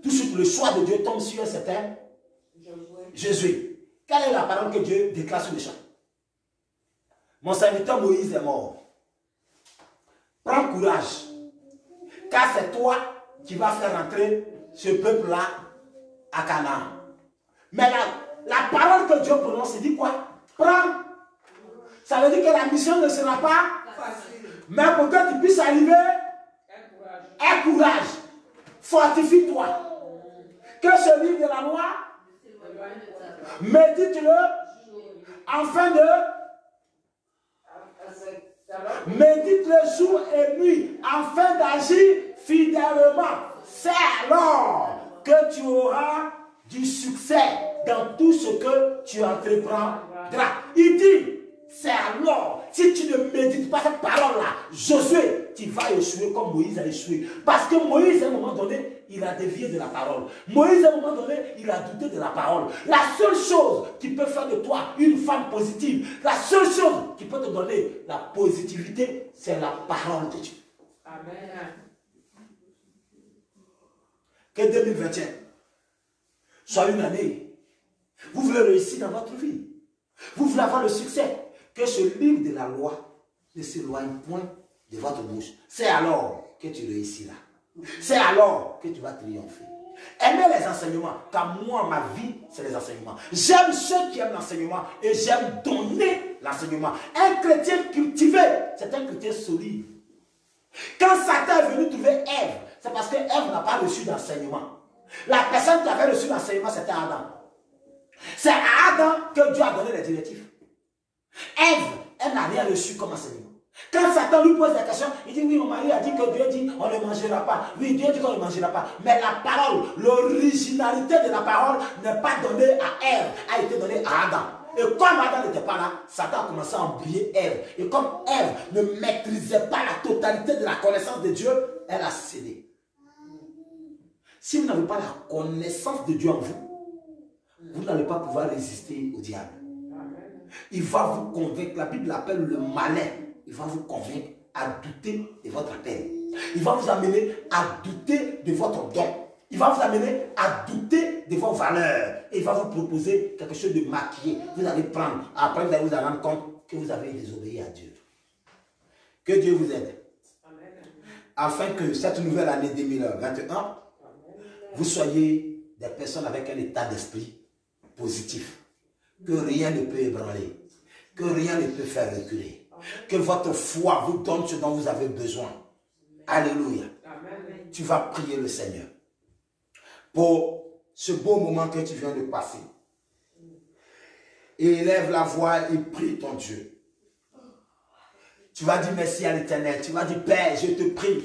Tout de suite le choix de Dieu tombe sur un certain Jésus. Quelle est la parole que Dieu déclare sur le champ? Mon serviteur Moïse est mort. Prends courage, car c'est toi qui vas faire entrer ce peuple-là à Canaan. Mais la parole que Dieu prononce, il dit quoi? Prends. Ça veut dire que la mission ne sera pas facile. Mais pour que tu puisses arriver, aie courage. Fortifie-toi. Que ce livre de la loi, médite-le afin de... Médite-le jour et nuit afin d'agir fidèlement. C'est alors que tu auras du succès dans tout ce que tu entreprendras. Il dit, c'est alors, si tu ne médites pas cette parole-là, Josué, tu vas échouer comme Moïse a échoué. Parce que Moïse, à un moment donné, il a dévié de la parole. Moïse, à un moment donné, il a douté de la parole. La seule chose qui peut faire de toi une femme positive, la seule chose qui peut te donner la positivité, c'est la parole de Dieu. Amen. Que 2021 soit une année. Vous voulez réussir dans votre vie. Vous voulez avoir le succès. Que ce livre de la loi ne s'éloigne point de votre bouche. C'est alors que tu réussiras. C'est alors que tu vas triompher. Aimez les enseignements, car moi, ma vie, c'est les enseignements. J'aime ceux qui aiment l'enseignement et j'aime donner l'enseignement. Un chrétien cultivé, c'est un chrétien solide. Quand Satan est venu trouver Ève, c'est parce que Ève n'a pas reçu d'enseignement. La personne qui avait reçu l'enseignement, c'était Adam. C'est à Adam que Dieu a donné les directives. Ève, elle n'a rien reçu comme enseignement. Quand Satan lui pose des questions, il dit oui, mon mari a dit que Dieu dit on ne mangera pas. Oui, Dieu dit qu'on ne mangera pas. Mais la parole, l'originalité de la parole n'est pas donnée à Ève, a été donnée à Adam. Et comme Adam n'était pas là, Satan a commencé à embrouiller Ève. Et comme Ève ne maîtrisait pas la totalité de la connaissance de Dieu, elle a cédé. Si vous n'avez pas la connaissance de Dieu en vous, vous n'allez pas pouvoir résister au diable. Il va vous convaincre, la Bible l'appelle le malin. Il va vous convaincre à douter de votre appel. Il va vous amener à douter de votre don. Il va vous amener à douter de vos valeurs. Et il va vous proposer quelque chose de maquillé. Vous allez prendre. Après, vous allez vous rendre compte que vous avez désobéi à Dieu. Que Dieu vous aide. Afin que cette nouvelle année 2021, vous soyez des personnes avec un état d'esprit positif. Que rien ne peut ébranler. Que rien ne peut faire reculer. Que votre foi vous donne ce dont vous avez besoin. Alléluia. Amen. Tu vas prier le Seigneur pour ce beau moment que tu viens de passer. Et élève la voix et prie ton Dieu. Tu vas dire merci à l'Éternel. Tu vas dire Père, je te prie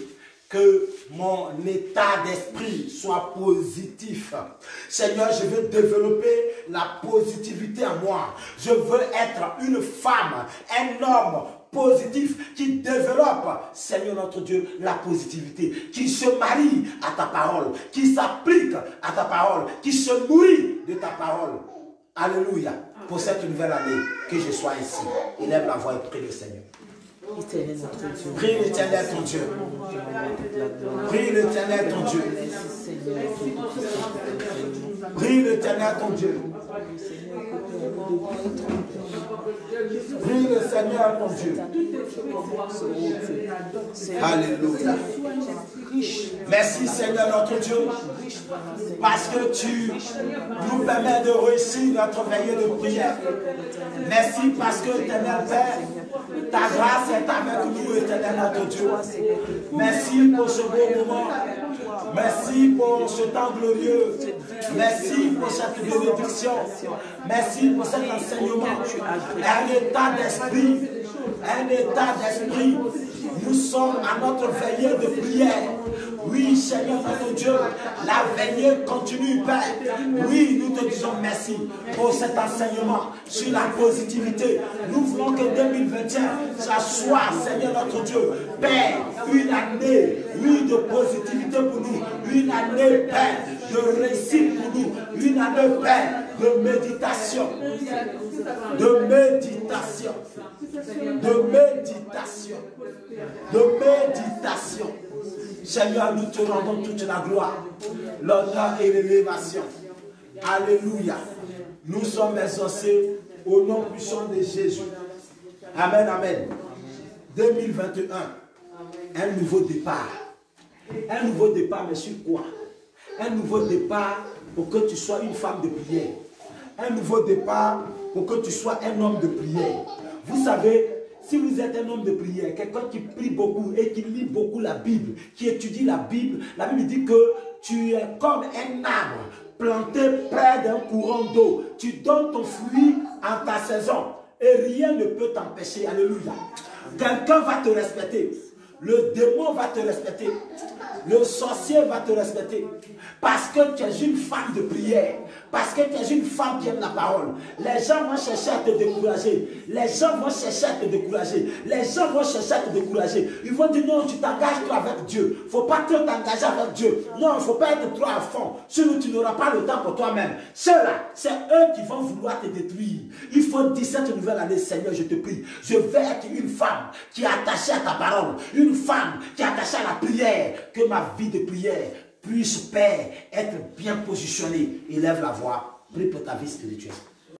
que mon état d'esprit soit positif. Seigneur, je veux développer la positivité en moi. Je veux être une femme, un homme positif qui développe, Seigneur notre Dieu, la positivité, qui se marie à ta parole, qui s'applique à ta parole, qui se nourrit de ta parole. Alléluia. Pour cette nouvelle année, que je sois ici. Élève la voix et prie le Seigneur. Prie l'Éternel ton Dieu. Prie l'Éternel ton Dieu. Prie l'Éternel ton Dieu. Prie le Seigneur ton Dieu. Alléluia. Merci Seigneur notre Dieu, parce que tu nous permets de réussir notre veillée de prière. Merci parce que Éternel Père, ta grâce est avec nous, Éternel notre Dieu. Merci pour ce beau moment. Merci pour ce temps glorieux. Merci pour cette bénédiction. Merci pour cet enseignement. Un état d'esprit. Un état d'esprit. Nous sommes à notre veillée de prière. Oui, Seigneur notre Dieu, la veillée continue, Père. Oui, nous te disons merci pour cet enseignement sur la positivité. Nous voulons que 2021, ça soit, Seigneur notre Dieu, Père, une année, oui, de positivité pour nous. Une année, Père, de réussite pour nous. Une année, Père, de méditation. De méditation. De méditation. De méditation. Seigneur, nous te rendons toute la gloire, l'honneur et l'élévation. Alléluia. Nous sommes exaucés au nom puissant de Jésus. Amen, amen. 2021, un nouveau départ. Un nouveau départ, mais sur quoi? Un nouveau départ pour que tu sois une femme de prière. Un nouveau départ pour que tu sois un homme de prière. Vous savez, si vous êtes un homme de prière, quelqu'un qui prie beaucoup et qui lit beaucoup la Bible, qui étudie la Bible dit que tu es comme un arbre planté près d'un courant d'eau. Tu donnes ton fruit en ta saison et rien ne peut t'empêcher. Alléluia. Quelqu'un va te respecter. Le démon va te respecter. Le sorcier va te respecter. Parce que tu es une femme de prière. Parce que tu es une femme qui aime la parole. Les gens vont chercher à te décourager. Les gens vont chercher à te décourager. Les gens vont chercher à te décourager. Ils vont dire non, tu t'engages trop avec Dieu. Il ne faut pas trop t'engager avec Dieu. Non, il ne faut pas être trop à fond. Sinon, tu n'auras pas le temps pour toi-même. Ceux-là, c'est eux qui vont vouloir te détruire. Il faut dire cette nouvelle année, Seigneur, je te prie. Je vais être une femme qui est attachée à ta parole. Une femme qui est attachée à la prière. Que ma vie de prière puisse, Père, être bien positionnée. Élève la voix. Prie pour ta vie spirituelle.